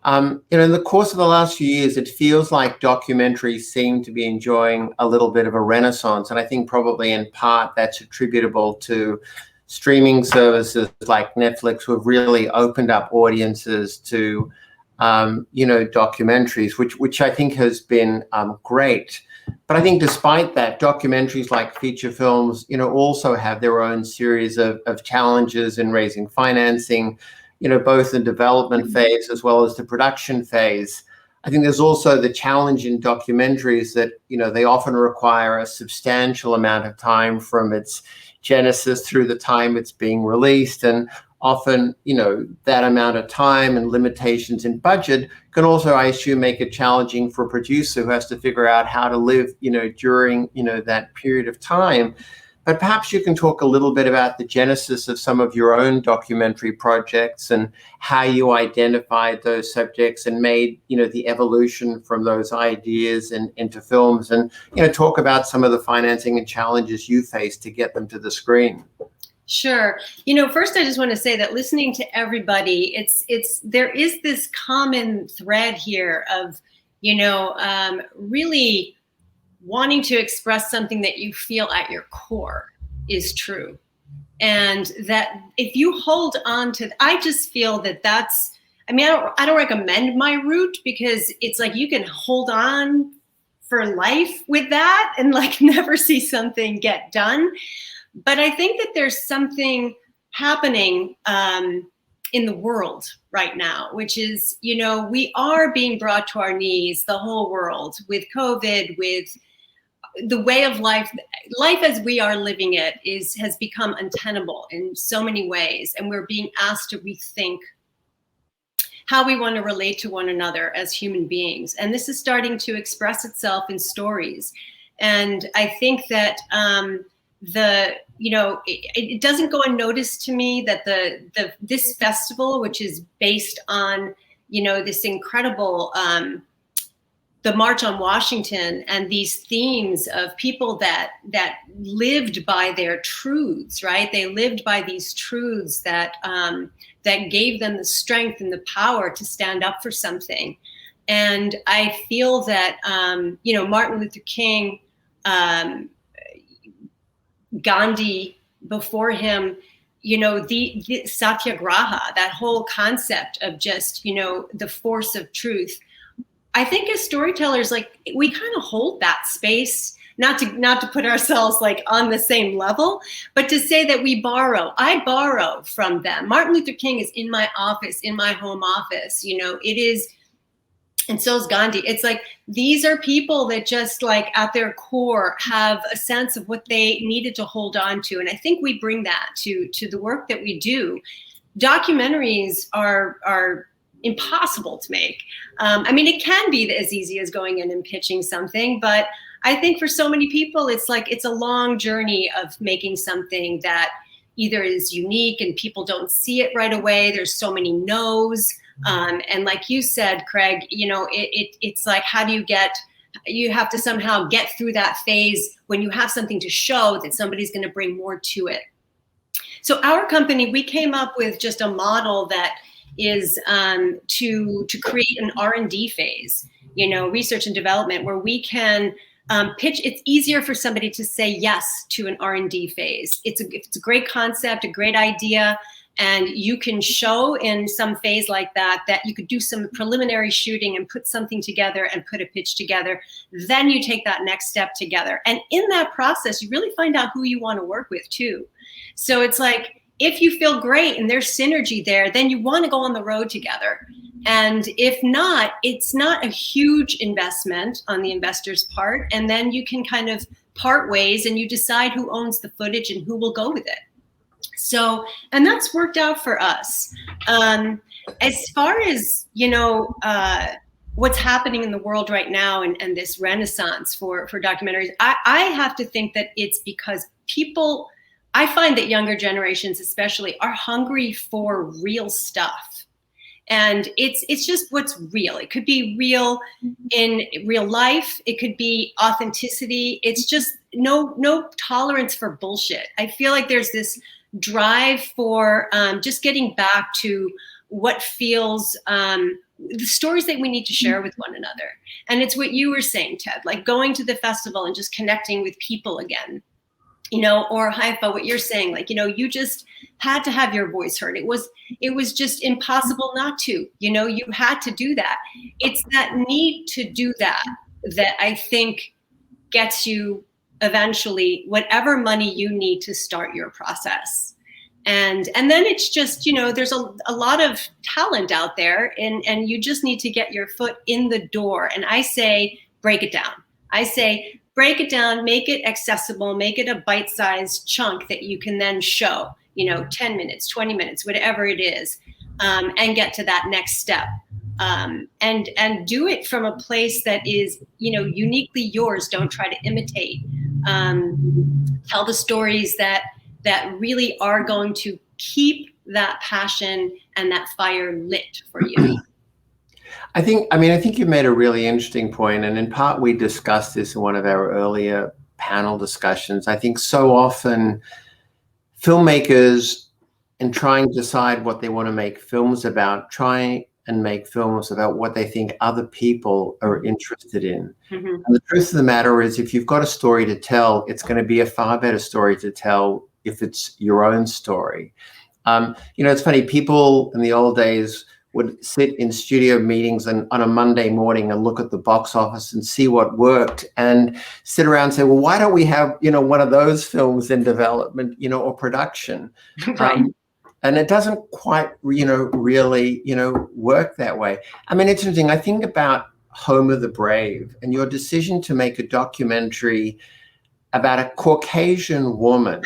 Speaker 4: In the course of the last few years, it feels like documentaries seem to be enjoying a little bit of a renaissance. And I think probably in part that's attributable to streaming services like Netflix, who have really opened up audiences to, documentaries, which I think has been great. But I think despite that, documentaries like feature films, also have their own series of challenges in raising financing, both the development phase as well as the production phase. I think there's also the challenge in documentaries that, they often require a substantial amount of time from its genesis through the time it's being released. And often, that amount of time and limitations in budget can also, I assume, make it challenging for a producer who has to figure out how to live, during, that period of time. But perhaps you can talk a little bit about the genesis of some of your own documentary projects and how you identified those subjects and made, the evolution from those ideas into films, and, talk about some of the financing and challenges you faced to get them to the screen.
Speaker 6: Sure. First, I just want to say that listening to everybody, there is this common thread here of, really wanting to express something that you feel at your core is true. And that if you hold on to, I just feel that that's, I don't recommend my route, because it's like you can hold on for life with that and like never see something get done. But I think that there's something happening in the world right now, which is, we are being brought to our knees, the whole world, with COVID, with the way of life. Life as we are living it has become untenable in so many ways. And we're being asked to rethink how we want to relate to one another as human beings. And this is starting to express itself in stories. And I think that it doesn't go unnoticed to me that this festival, which is based on, this incredible, the March on Washington, and these themes of people that lived by their truths, right? They lived by these truths that gave them the strength and the power to stand up for something. And I feel that, Martin Luther King, Gandhi before him, the satyagraha, that whole concept of just, the force of truth. I think as storytellers, like, we kind of hold that space, not to put ourselves like on the same level, but to say that I borrow from them. Martin Luther King is in my office, in my home office, it is. And so is Gandhi. It's like, these are people that just like at their core have a sense of what they needed to hold on to. And I think we bring that to the work that we do. Documentaries are impossible to make. It can be as easy as going in and pitching something, but I think for so many people, it's a long journey of making something that either is unique and people don't see it right away. There's so many no's. And like you said, Craig, it's like, how do you have to somehow get through that phase when you have something to show that somebody's going to bring more to it. So our company, we came up with just a model that is to create an R&D phase, research and development, where we can pitch. It's easier for somebody to say yes to an R&D phase. It's a great concept, a great idea. And you can show in some phase like that you could do some preliminary shooting and put something together and put a pitch together. Then you take that next step together. And in that process, you really find out who you want to work with too. So it's like, if you feel great and there's synergy there, then you want to go on the road together. And if not, it's not a huge investment on the investor's part. And then you can kind of part ways and you decide who owns the footage and who will go with it. So, and that's worked out for us. As far as, what's happening in the world right now and this renaissance for documentaries, I have to think that it's because I find that younger generations especially are hungry for real stuff. And it's just what's real. It could be real in real life. It could be authenticity. It's just no tolerance for bullshit. I feel like there's this drive for just getting back to what feels the stories that we need to share with one another. And it's what you were saying, Ted, like going to the festival and just connecting with people again, or Haifaa, what you're saying, like, you just had to have your voice heard. It was just impossible not to, you had to do that. It's that need to do that I think gets you eventually whatever money you need to start your process. And then it's just, there's a lot of talent out there and you just need to get your foot in the door. And I say, break it down. I say, break it down, make it accessible, make it a bite-sized chunk that you can then show, 10 minutes, 20 minutes, whatever it is, and get to that next step. And do it from a place that is, uniquely yours. Don't try to imitate. Tell the stories that really are going to keep that passion and that fire lit for you.
Speaker 4: I think you made a really interesting point, and in part we discussed this in one of our earlier panel discussions. I think so often filmmakers, in trying to decide what they want to make films about, try and make films about what they think other people are interested in.
Speaker 6: Mm-hmm.
Speaker 4: And the truth of the matter is, if you've got a story to tell, it's going to be a far better story to tell if it's your own story. It's funny, people in the old days would sit in studio meetings and on a Monday morning and look at the box office and see what worked and sit around and say, well, why don't we have, one of those films in development, or production?
Speaker 6: Right.
Speaker 4: And it doesn't quite, really, work that way. I mean, it's interesting. I think about Home of the Brave and your decision to make a documentary about a Caucasian woman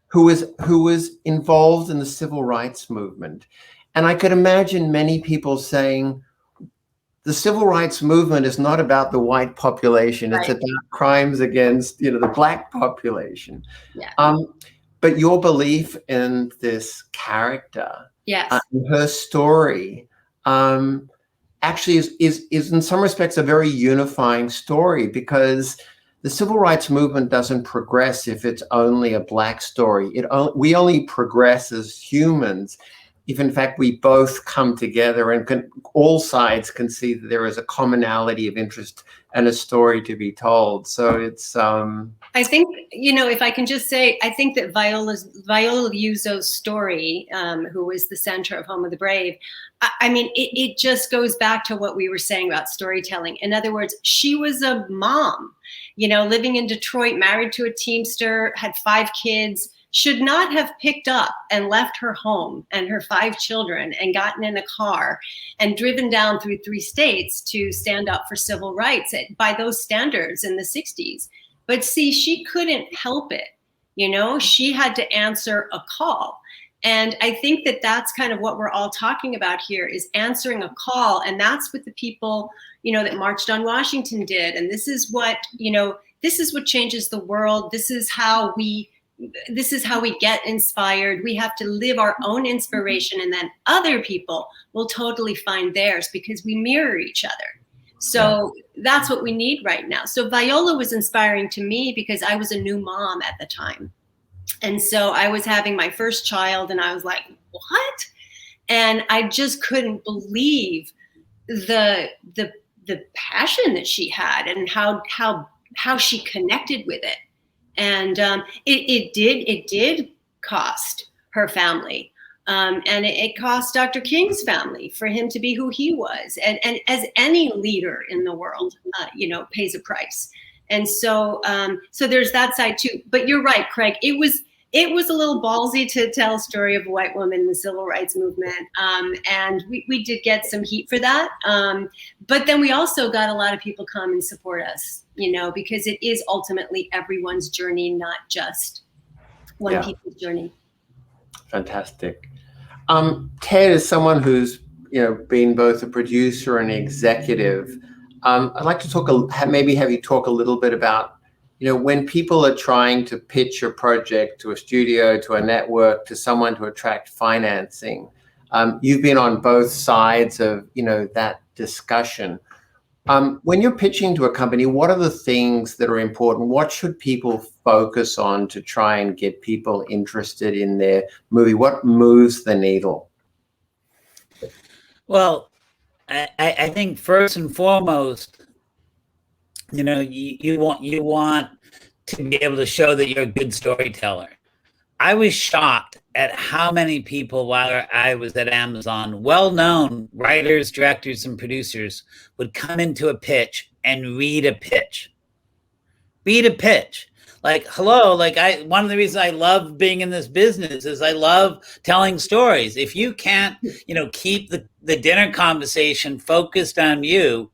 Speaker 4: who was involved in the civil rights movement. And I could imagine many people saying, the civil rights movement is not about the white population. Right. It's about crimes against, the Black population.
Speaker 6: Yeah.
Speaker 4: But your belief in this character,
Speaker 6: yes,
Speaker 4: her story, actually is in some respects a very unifying story, because the civil rights movement doesn't progress if it's only a Black story. We only progress as humans if, in fact, we both come together and all sides can see that there is a commonality of interest and a story to be told. So it's...
Speaker 6: I think, if I can just say, I think that Viola Liuzzo's story, who was the center of Home of the Brave, it just goes back to what we were saying about storytelling. In other words, she was a mom, living in Detroit, married to a Teamster, had 5 kids, should not have picked up and left her home and her 5 children and gotten in a car and driven down through 3 states to stand up for civil rights by those standards in the 60s. But see, she couldn't help it. She had to answer a call. And I think that that's kind of what we're all talking about here, is answering a call. And that's what the people, that marched on Washington did. And this is what, this is what changes the world. This is how we get inspired. We have to live our own inspiration, and then other people will totally find theirs because we mirror each other. So that's what we need right now. So Viola was inspiring to me because I was a new mom at the time. And so I was having my first child and I was like, what? And I just couldn't believe the passion that she had and how she connected with it. And it did cost her family. And it cost Dr. King's family for him to be who he was. And as any leader in the world, pays a price. And so there's that side too. But you're right, Craig. It was a little ballsy to tell a story of a white woman in the civil rights movement. And we did get some heat for that. But then we also got a lot of people come and support us, because it is ultimately everyone's journey, not just one people's journey.
Speaker 4: Fantastic. Ted is someone who's, been both a producer and executive. I'd like to maybe have you talk a little bit about, when people are trying to pitch a project to a studio, to a network, to someone to attract financing. You've been on both sides of, that discussion. When you're pitching to a company, what are the things that are important? What should people focus on to try and get people interested in their movie? What moves the needle?
Speaker 7: Well, I think first and foremost, you want to be able to show that you're a good storyteller. I was shocked at how many people, while I was at Amazon, well-known writers, directors, and producers would come into a pitch and read a pitch. Read a pitch. Like, hello, one of the reasons I love being in this business is I love telling stories. If you can't, keep the dinner conversation focused on you,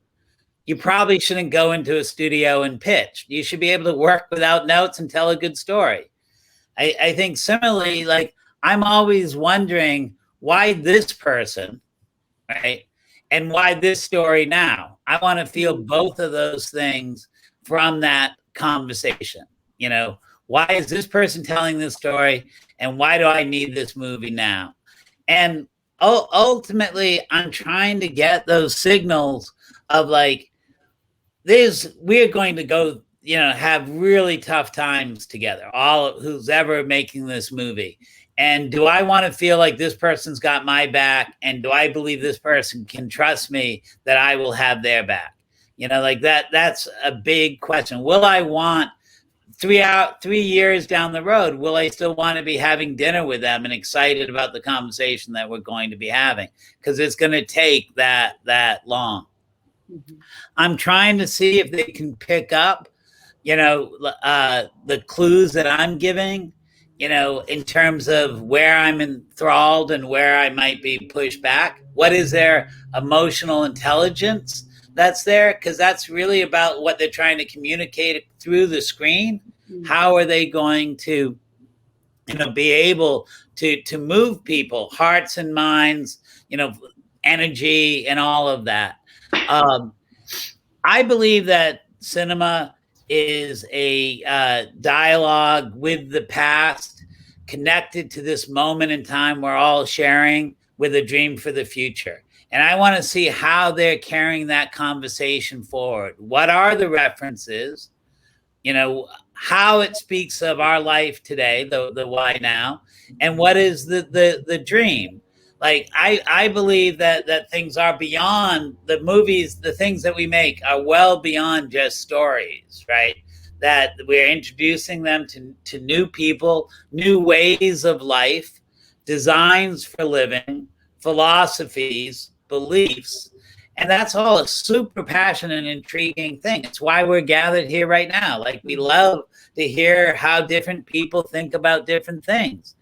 Speaker 7: you probably shouldn't go into a studio and pitch. You should be able to work without notes and tell a good story. I think similarly, like, I'm always wondering why this person, right? And why this story now? I want to feel both of those things from that conversation. You know, why is this person telling this story? And why do I need this movie now? And ultimately, I'm trying to get those signals of like, we're going to go, you know, have really tough times together, who's ever making this movie. And do I want to feel like this person's got my back? And do I believe this person can trust me that I will have their back? You know, like that's a big question. Will I want 3 years down the road, will I still want to be having dinner with them and excited about the conversation that we're going to be having? Because it's going to take that long. Mm-hmm. I'm trying to see if they can pick up, you know, the clues that I'm giving, you know, in terms of where I'm enthralled and where I might be pushed back. What is their emotional intelligence that's there? Because that's really about what they're trying to communicate through the screen. How are they going to, you know, be able to move people, hearts and minds, you know, energy and all of that. I believe that cinema is a dialogue with the past, connected to this moment in time we're all sharing with a dream for the future. And I want to see how they're carrying that conversation forward. What are the references? You know, how it speaks of our life today, the why now, and what is the dream. Like, I believe that things are beyond the movies. The things that we make are well beyond just stories, right? That we're introducing them to new people, new ways of life, designs for living, philosophies, beliefs. And that's all a super passionate and intriguing thing. It's why we're gathered here right now. Like, we love to hear how different people think about different things.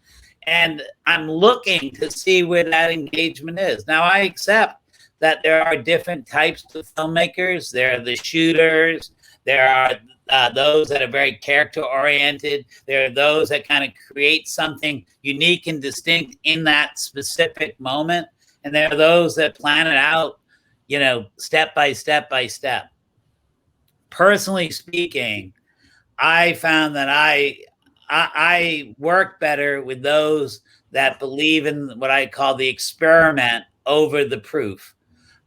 Speaker 7: And I'm looking to see where that engagement is. Now, I accept that there are different types of filmmakers. There are the shooters. There are those that are very character-oriented. There are those that kind of create something unique and distinct in that specific moment. And there are those that plan it out, you know, step by step by step. Personally speaking, I found that I work better with those that believe in what I call the experiment over the proof.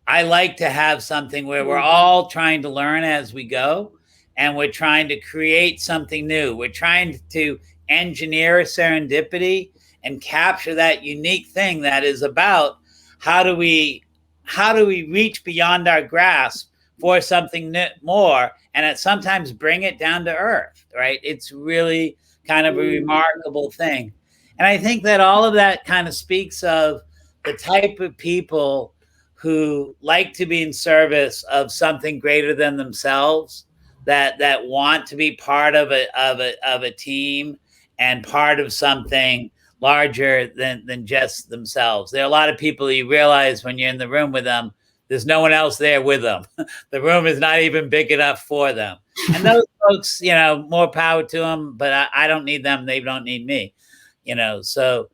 Speaker 7: I like to have something where we're all trying to learn as we go, and we're trying to create something new. We're trying to engineer serendipity and capture that unique thing that is about how do we reach beyond our grasp for something more, and sometimes bring it down to earth, right? It's really kind of a remarkable thing. And I think that all of that kind of speaks of the type of people who like to be in service of something greater than themselves, that want to be part of a team and part of something larger than just themselves. There are a lot of people you realize when you're in the room with them, there's no one else there with them. The room is not even big enough for them. And those folks, you know, more power to them, but I don't need them. They don't need me, you know. So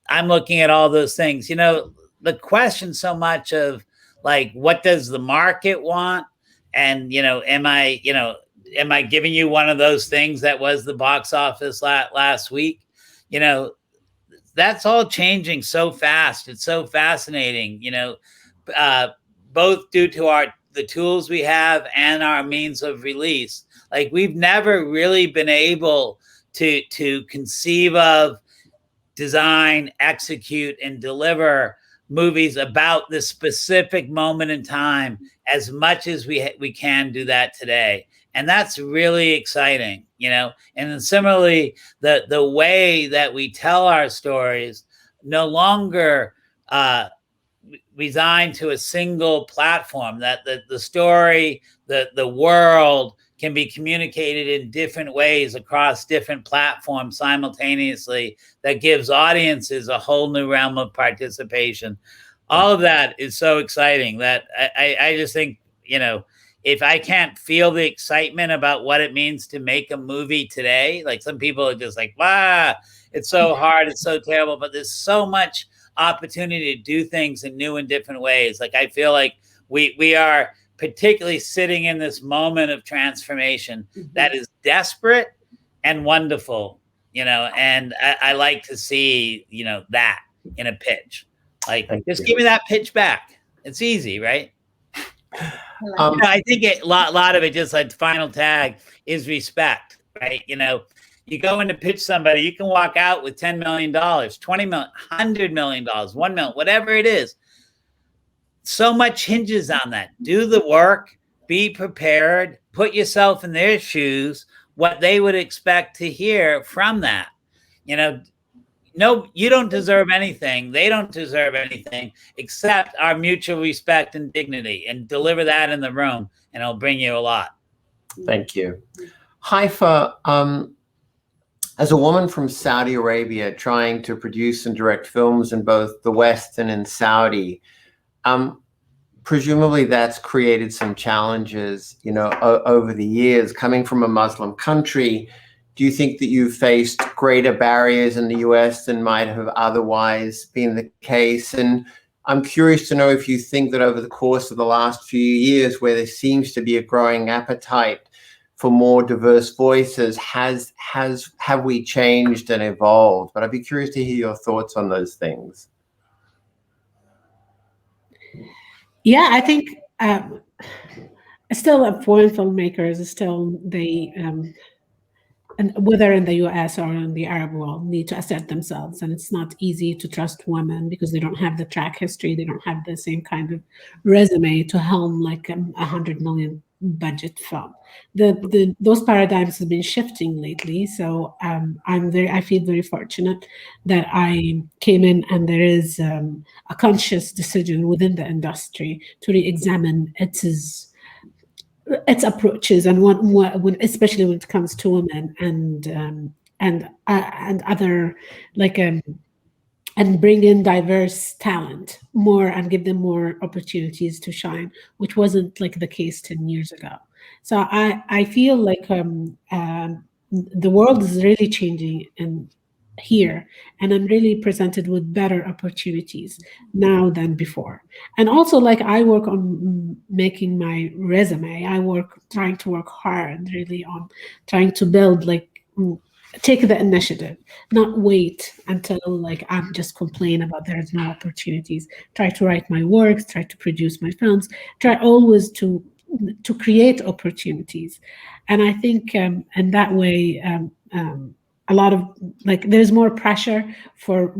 Speaker 7: I'm looking at all those things. You know, the question so much of like, what does the market want? And, you know, am I giving you one of those things that was the box office last week? You know, that's all changing so fast. It's so fascinating, you know, both due to the tools we have and our means of release. Like, we've never really been able to conceive of, design, execute, and deliver movies about this specific moment in time as much as we can do that today. And that's really exciting, you know. And then similarly, the way that we tell our stories no longer resigned to a single platform, that the story, the world can be communicated in different ways across different platforms simultaneously, that gives audiences a whole new realm of participation. All of that is so exciting that I just think, you know, if I can't feel the excitement about what it means to make a movie today, like some people are just like, wow, it's so hard, it's so terrible, but there's so much opportunity to do things in new and different ways. Like I feel like we are particularly sitting in this moment of transformation that is desperate and wonderful, and I like to see, that in a pitch. Like, just give me that pitch back. It's easy, right? I think a lot of it, just like the final tag, is respect, right? You go in to pitch somebody, you can walk out with $10 million, $20 million, $100 million, $1 million, whatever it is. So much hinges on that. Do the work, be prepared, put yourself in their shoes, what they would expect to hear from that. No, you don't deserve anything. They don't deserve anything except our mutual respect and dignity, and deliver that in the room, and it'll bring you a lot.
Speaker 4: Thank you. Haifaa, as a woman from Saudi Arabia trying to produce and direct films in both the West and in Saudi, presumably that's created some challenges, over the years. Coming from a Muslim country, do you think that you've faced greater barriers in the US than might have otherwise been the case? And I'm curious to know if you think that over the course of the last few years, where there seems to be a growing appetite for more diverse voices, have we changed and evolved? But I'd be curious to hear your thoughts on those things.
Speaker 5: Yeah, I think still foreign filmmakers, and whether in the US or in the Arab world, need to assert themselves. And it's not easy to trust women because they don't have the track history. They don't have the same kind of resume to helm like $100 million budget film. Those paradigms have been shifting lately. So I feel very fortunate that I came in, and there is a conscious decision within the industry to re-examine its approaches, and especially when it comes to women and other and bring in diverse talent more and give them more opportunities to shine, which wasn't like the case 10 years ago. So I feel like the world is really changing here, and I'm really presented with better opportunities now than before. And also, like, I work on making my resume. Trying to work hard really on trying to build, take the initiative, not wait until I'm just complain about there's no opportunities. Try to write my works, try to produce my films, try always to create opportunities. And I think in that way, a lot of there's more pressure for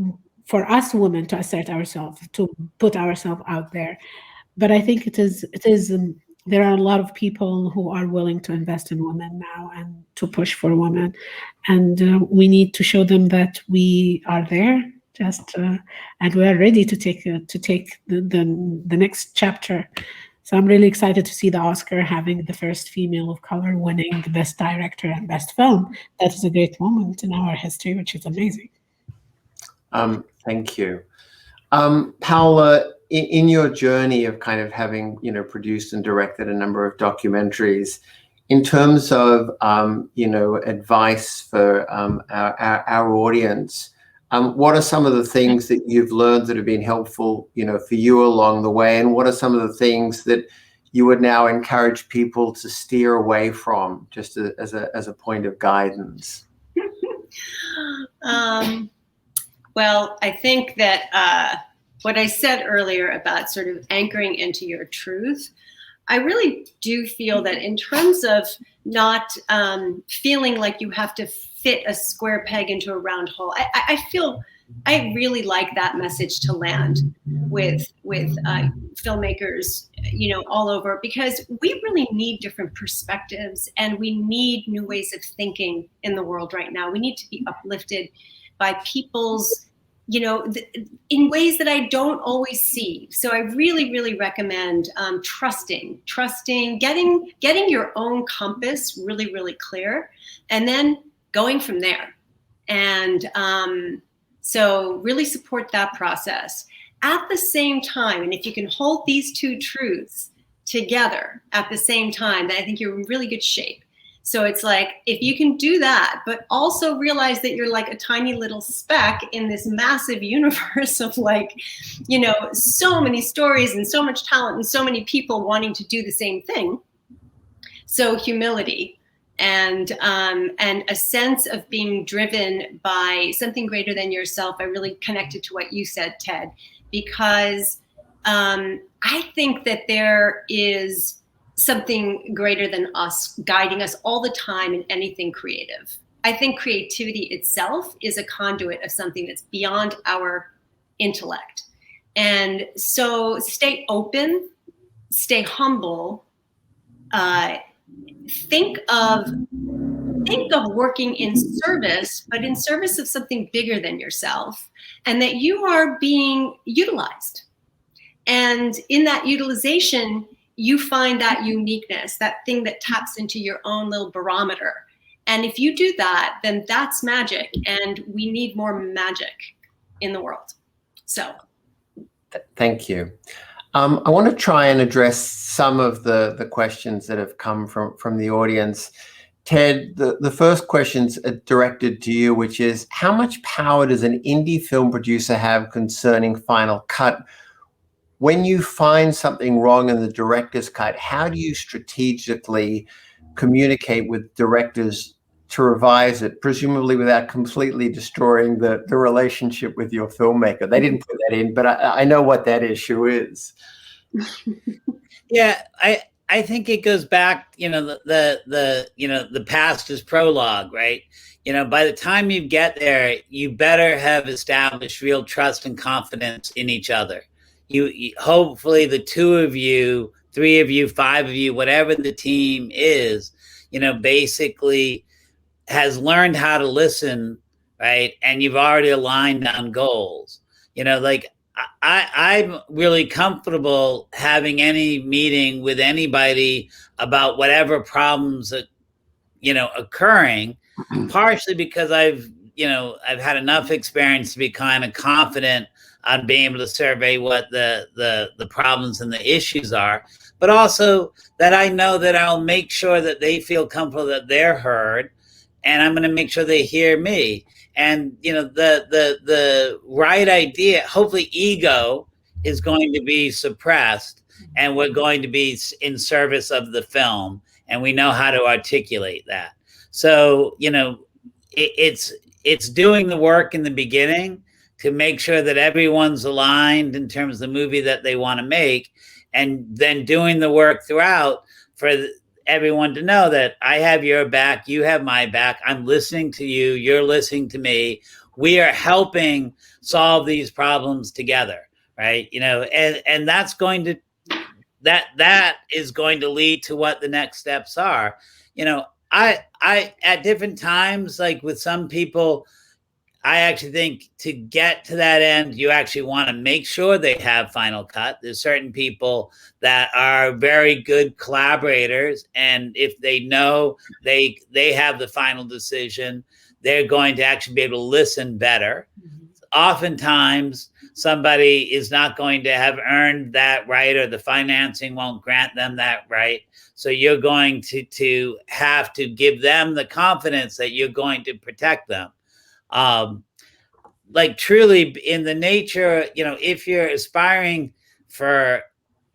Speaker 5: us women to assert ourselves, to put ourselves out there. But I think it is there are a lot of people who are willing to invest in women now and to push for women, and we need to show them that we are there, and we are ready to take the next chapter. So I'm really excited to see the Oscar having the first female of color winning the Best Director and Best Film. That is a great moment in our history, which is amazing.
Speaker 4: Thank you. Paola, in your journey of kind of having, produced and directed a number of documentaries, in terms of, advice for our audience, what are some of the things that you've learned that have been helpful, for you along the way? And what are some of the things that you would now encourage people to steer away from, just as a point of guidance?
Speaker 6: Well, I think that what I said earlier about sort of anchoring into your truth, I really do feel that in terms of not feeling like you have to fit a square peg into a round hole, I really like that message to land with filmmakers, all over, because we really need different perspectives, and we need new ways of thinking in the world right now. We need to be uplifted by people's, in ways that I don't always see. So I really, really recommend trusting, getting your own compass really, really clear, and then going from there. And so really support that process. At the same time, and if you can hold these two truths together at the same time, then I think you're in really good shape. So it's like, if you can do that, but also realize that you're like a tiny little speck in this massive universe of like, you know, so many stories and so much talent and so many people wanting to do the same thing. So humility and a sense of being driven by something greater than yourself. I really connected to what you said, Ted, because I think that there is something greater than us guiding us all the time in anything creative. I think creativity itself is a conduit of something that's beyond our intellect. And so stay open, stay humble, think of working in service, but in service of something bigger than yourself, and that you are being utilized. And in that utilization, you find that uniqueness, that thing that taps into your own little barometer. And if you do that, then that's magic. And we need more magic in the world. So.
Speaker 4: Thank you. I want to try and address some of the questions that have come from the audience. Ted, the first question's directed to you, which is, how much power does an indie film producer have concerning final cut? When you find something wrong in the director's cut, how do you strategically communicate with directors to revise it, presumably without completely destroying the relationship with your filmmaker? They didn't put that in, but I know what that issue is.
Speaker 7: Yeah, I think it goes back, you know, the past is prologue, right? You know, by the time you get there, you better have established real trust and confidence in each other. You hopefully the two of you, three of you, five of you, whatever the team is, you know, basically has learned how to listen, right? And you've already aligned on goals. You know, like I'm really comfortable having any meeting with anybody about whatever problems that, you know, occurring, partially because I've had enough experience to be kind of confident on being able to survey what the problems and the issues are, but also that I know that I'll make sure that they feel comfortable that they're heard, and I'm going to make sure they hear me. And, you know, the right idea, hopefully ego is going to be suppressed, and we're going to be in service of the film, and we know how to articulate that. So, you know, it's doing the work in the beginning to make sure that everyone's aligned in terms of the movie that they want to make, and then doing the work throughout for everyone to know that I have your back, you have my back, I'm listening to you, you're listening to me. We are helping solve these problems together, right? You know, and that's going to, that is going to lead to what the next steps are. You know, I at different times, like with some people, I actually think to get to that end, you actually want to make sure they have final cut. There's certain people that are very good collaborators, and if they know they have the final decision, they're going to actually be able to listen better. Oftentimes, somebody is not going to have earned that right, or the financing won't grant them that right. So you're going to have to give them the confidence that you're going to protect them. Like truly in the nature, you know, if you're aspiring for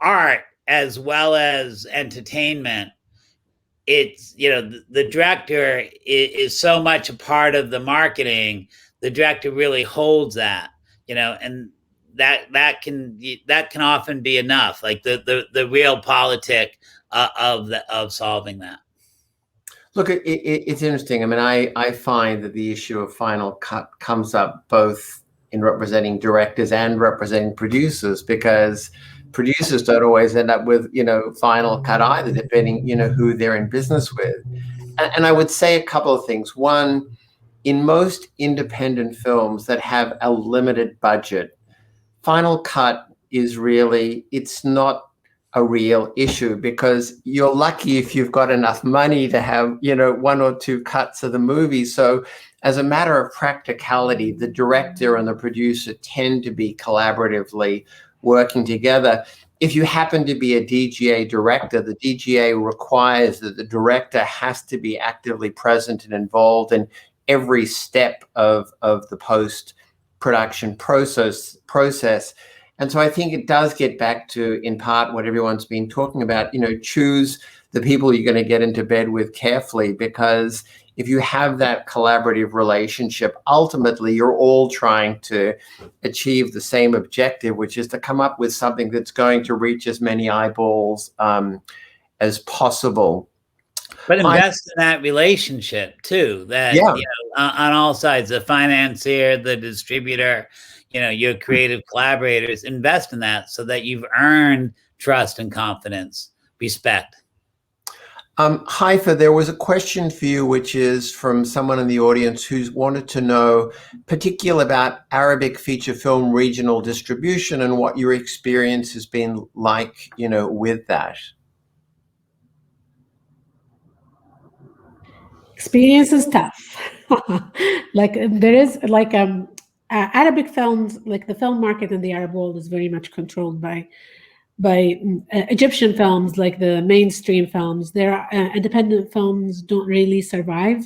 Speaker 7: art as well as entertainment, it's, you know, the director is so much a part of the marketing. The director really holds that, you know, and that can often be enough, like the real politic of solving that.
Speaker 4: Look, it's interesting. I mean, I find that the issue of final cut comes up both in representing directors and representing producers, because producers don't always end up with, you know, final cut either, depending, you know, who they're in business with. And I would say a couple of things. One, in most independent films that have a limited budget, final cut is really, it's not a real issue, because you're lucky if you've got enough money to have, you know, 1 or 2 cuts of the movie. So as a matter of practicality, the director and the producer tend to be collaboratively working together. If you happen to be a DGA director, the DGA requires that the director has to be actively present and involved in every step of the post-production process. And so I think it does get back to, in part, what everyone's been talking about, you know, choose the people you're going to get into bed with carefully, because if you have that collaborative relationship, ultimately you're all trying to achieve the same objective, which is to come up with something that's going to reach as many eyeballs as possible.
Speaker 7: But invest in that relationship too, that,
Speaker 4: Yeah.
Speaker 7: you know, on all sides, the financier, the distributor, you know, your creative collaborators, invest in that so that you've earned trust and confidence, respect.
Speaker 4: Haifaa, there was a question for you, which is from someone in the audience who's wanted to know particularly about Arabic feature film regional distribution and what your experience has been like, you know, with that.
Speaker 5: Experience is tough. Like there is like Arabic films, like the film market in the Arab world is very much controlled by Egyptian films, like the mainstream films. Their independent films don't really survive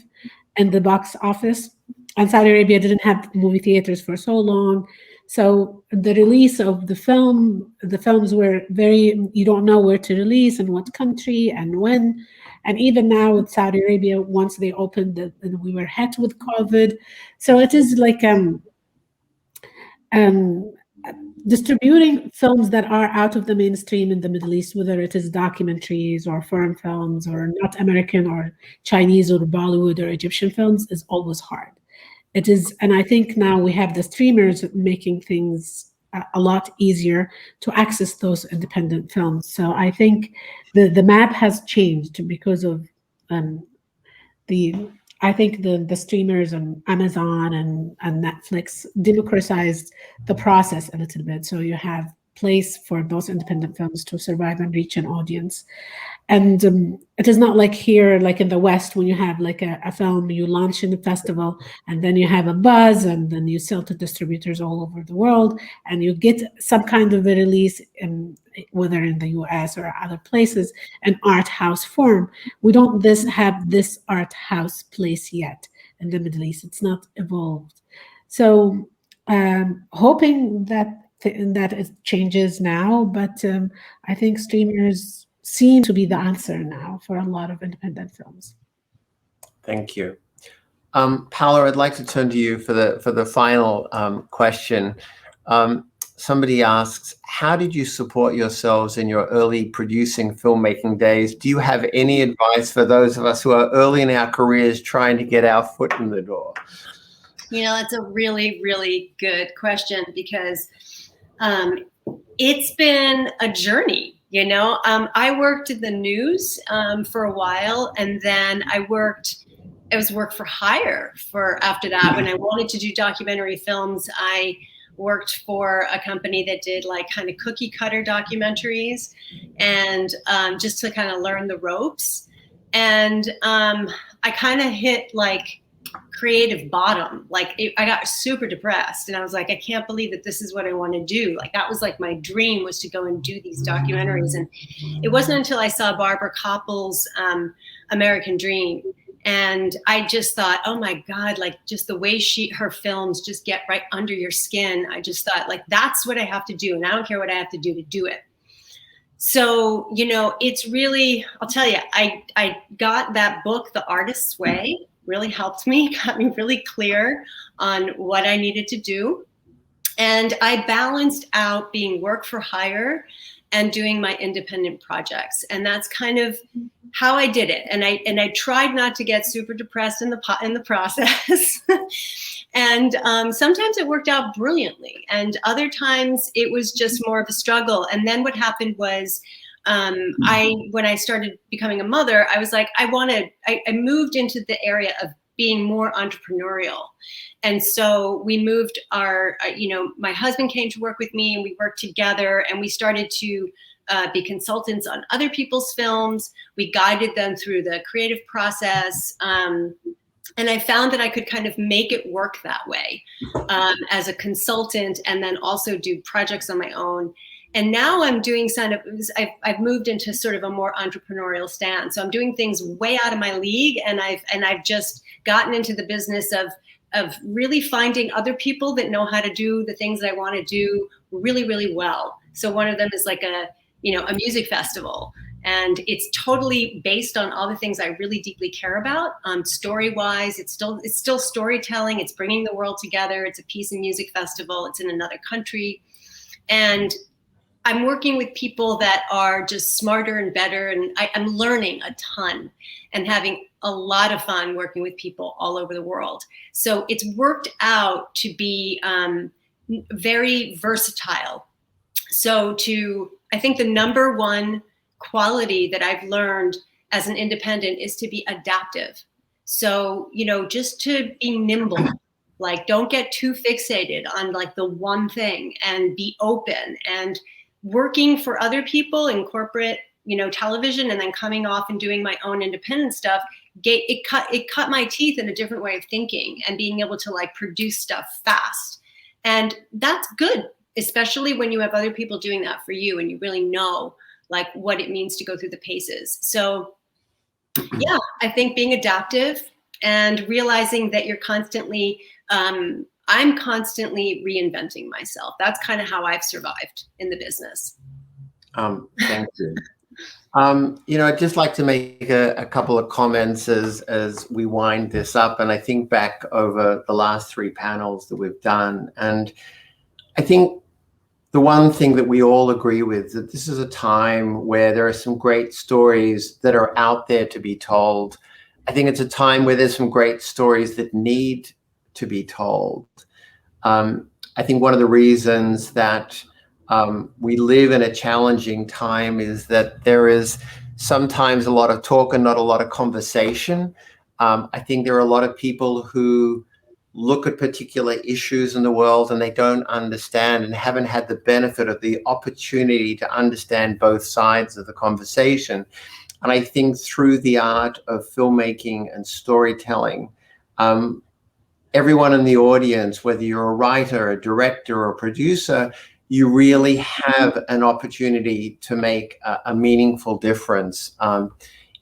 Speaker 5: in the box office, and Saudi Arabia didn't have movie theaters for so long. So the release of the films were very, you don't know where to release and what country and when. And even now with Saudi Arabia, once they opened, we were hit with COVID. So it is like distributing films that are out of the mainstream in the Middle East, whether it is documentaries or foreign films or not American or Chinese or Bollywood or Egyptian films, is always hard. It is, and I think now we have the streamers making things a lot easier to access those independent films. So I think the map has changed because of I think the streamers and Amazon and Netflix democratized the process a little bit. So you have place for those independent films to survive and reach an audience. And it is not like here, like in the West, when you have like a film you launch in the festival and then you have a buzz and then you sell to distributors all over the world and you get some kind of a release, whether in the US or other places, an art house form. We don't have this art house place yet in the Middle East. It's not evolved. So hoping that it changes now, but I think streamers seem to be the answer now for a lot of independent films.
Speaker 4: Thank you. Paola, I'd like to turn to you for the final question. Somebody asks, how did you support yourselves in your early producing filmmaking days? Do you have any advice for those of us who are early in our careers trying to get our foot in the door?
Speaker 6: You know, that's a really, really good question, because it's been a journey. You know, I worked in the news for a while, and then it was work for hire after that. When I wanted to do documentary films, I worked for a company that did like kind of cookie cutter documentaries, and just to kind of learn the ropes. And I kind of hit like creative bottom. Like I got super depressed, and I was like, I can't believe that this is what I want to do. Like that was like my dream, was to go and do these documentaries. And it wasn't until I saw Barbara Koppel's American Dream, and I just thought, oh my God, like just the way her films just get right under your skin. I just thought, like, that's what I have to do, and I don't care what I have to do it. So, you know, it's really, I'll tell you, I got that book, The Artist's Way, really helped me, got me really clear on what I needed to do. And I balanced out being work for hire and doing my independent projects. And that's kind of how I did it. And I tried not to get super depressed in the process. And sometimes it worked out brilliantly. And other times it was just more of a struggle. And then what happened was, when I started becoming a mother, I was like, I moved into the area of being more entrepreneurial. And so we moved my husband came to work with me, and we worked together, and we started to be consultants on other people's films. We guided them through the creative process. And I found that I could kind of make it work that way as a consultant, and then also do projects on my own. And now I'm doing I've moved into sort of a more entrepreneurial stance. So I'm doing things way out of my league, and I've just gotten into the business of really finding other people that know how to do the things that I want to do really, really well. So one of them is like a music festival. And it's totally based on all the things I really deeply care about. Story-wise, it's still storytelling. It's bringing the world together. It's a peace and music festival. It's in another country. And I'm working with people that are just smarter and better. And I'm learning a ton and having a lot of fun working with people all over the world. So it's worked out to be very versatile. So I think the number one quality that I've learned as an independent is to be adaptive. So, just to be nimble, like don't get too fixated on like the one thing, and be open. And working for other people in corporate, television, and then coming off and doing my own independent stuff, it cut my teeth in a different way of thinking, and being able to like produce stuff fast. And that's good, especially when you have other people doing that for you, and you really know like what it means to go through the paces. So yeah, I think being adaptive and realizing that you're constantly, I'm constantly reinventing myself. That's kind of how I've survived in the business.
Speaker 4: Thank you. I'd just like to make a couple of comments as we wind this up. And I think back over the last 3 panels that we've done. And I think the one thing that we all agree with, that this is a time where there are some great stories that are out there to be told. I think it's a time where there's some great stories that need to be told. I think one of the reasons that we live in a challenging time is that there is sometimes a lot of talk and not a lot of conversation. I think there are a lot of people who look at particular issues in the world and they don't understand and haven't had the benefit of the opportunity to understand both sides of the conversation. And I think through the art of filmmaking and storytelling, everyone in the audience, whether you're a writer, a director, or a producer, you really have an opportunity to make a meaningful difference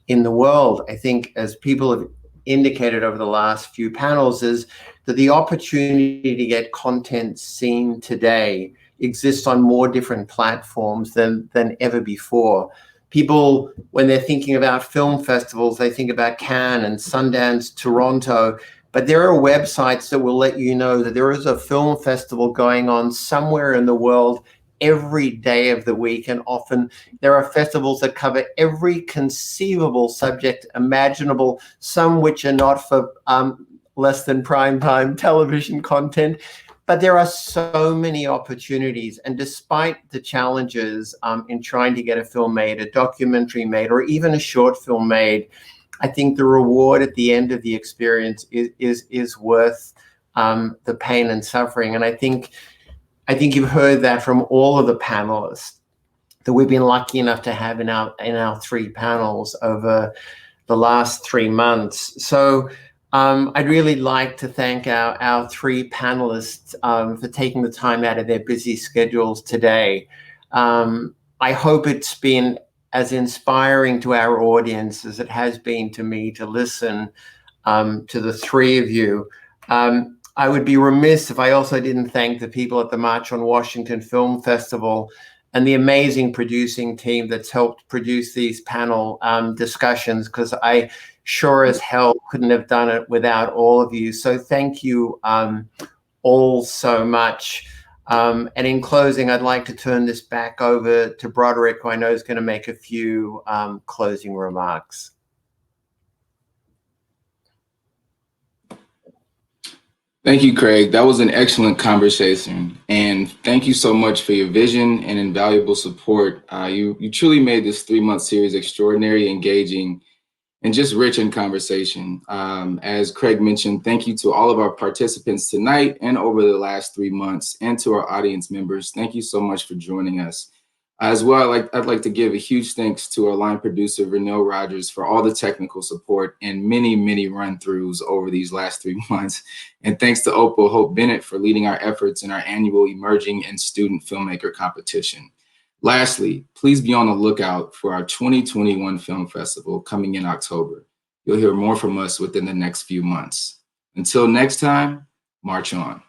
Speaker 4: in the world. I think, as people have indicated over the last few panels, is that the opportunity to get content seen today exists on more different platforms than ever before. People, when they're thinking about film festivals, they think about Cannes and Sundance, Toronto, but there are websites that will let you know that there is a film festival going on somewhere in the world every day of the week. And often there are festivals that cover every conceivable subject imaginable, some which are not for less than primetime television content. But there are so many opportunities. And despite the challenges in trying to get a film made, a documentary made, or even a short film made, I think the reward at the end of the experience is worth the pain and suffering. And I think you've heard that from all of the panelists that we've been lucky enough to have in our 3 panels over the last 3 months. So I'd really like to thank our 3 panelists for taking the time out of their busy schedules today. I hope it's been as inspiring to our audience as it has been to me to listen to the 3 of you. I would be remiss if I also didn't thank the people at the March on Washington Film Festival and the amazing producing team that's helped produce these panel discussions, because I sure as hell couldn't have done it without all of you. So thank you all so much. And in closing, I'd like to turn this back over to Broderick, who I know is going to make a few closing remarks.
Speaker 1: Thank you, Craig. That was an excellent conversation. And thank you so much for your vision and invaluable support. You truly made this 3-month series extraordinary, engaging, and just rich in conversation. As Craig mentioned, thank you to all of our participants tonight and over the last 3 months, and to our audience members. Thank you so much for joining us. As well, I'd like to give a huge thanks to our line producer, Renell Rogers, for all the technical support and many, many run-throughs over these last 3 months. And thanks to Opal Hope Bennett for leading our efforts in our annual Emerging and Student Filmmaker Competition. Lastly, please be on the lookout for our 2021 Film Festival coming in October. You'll hear more from us within the next few months. Until next time, march on.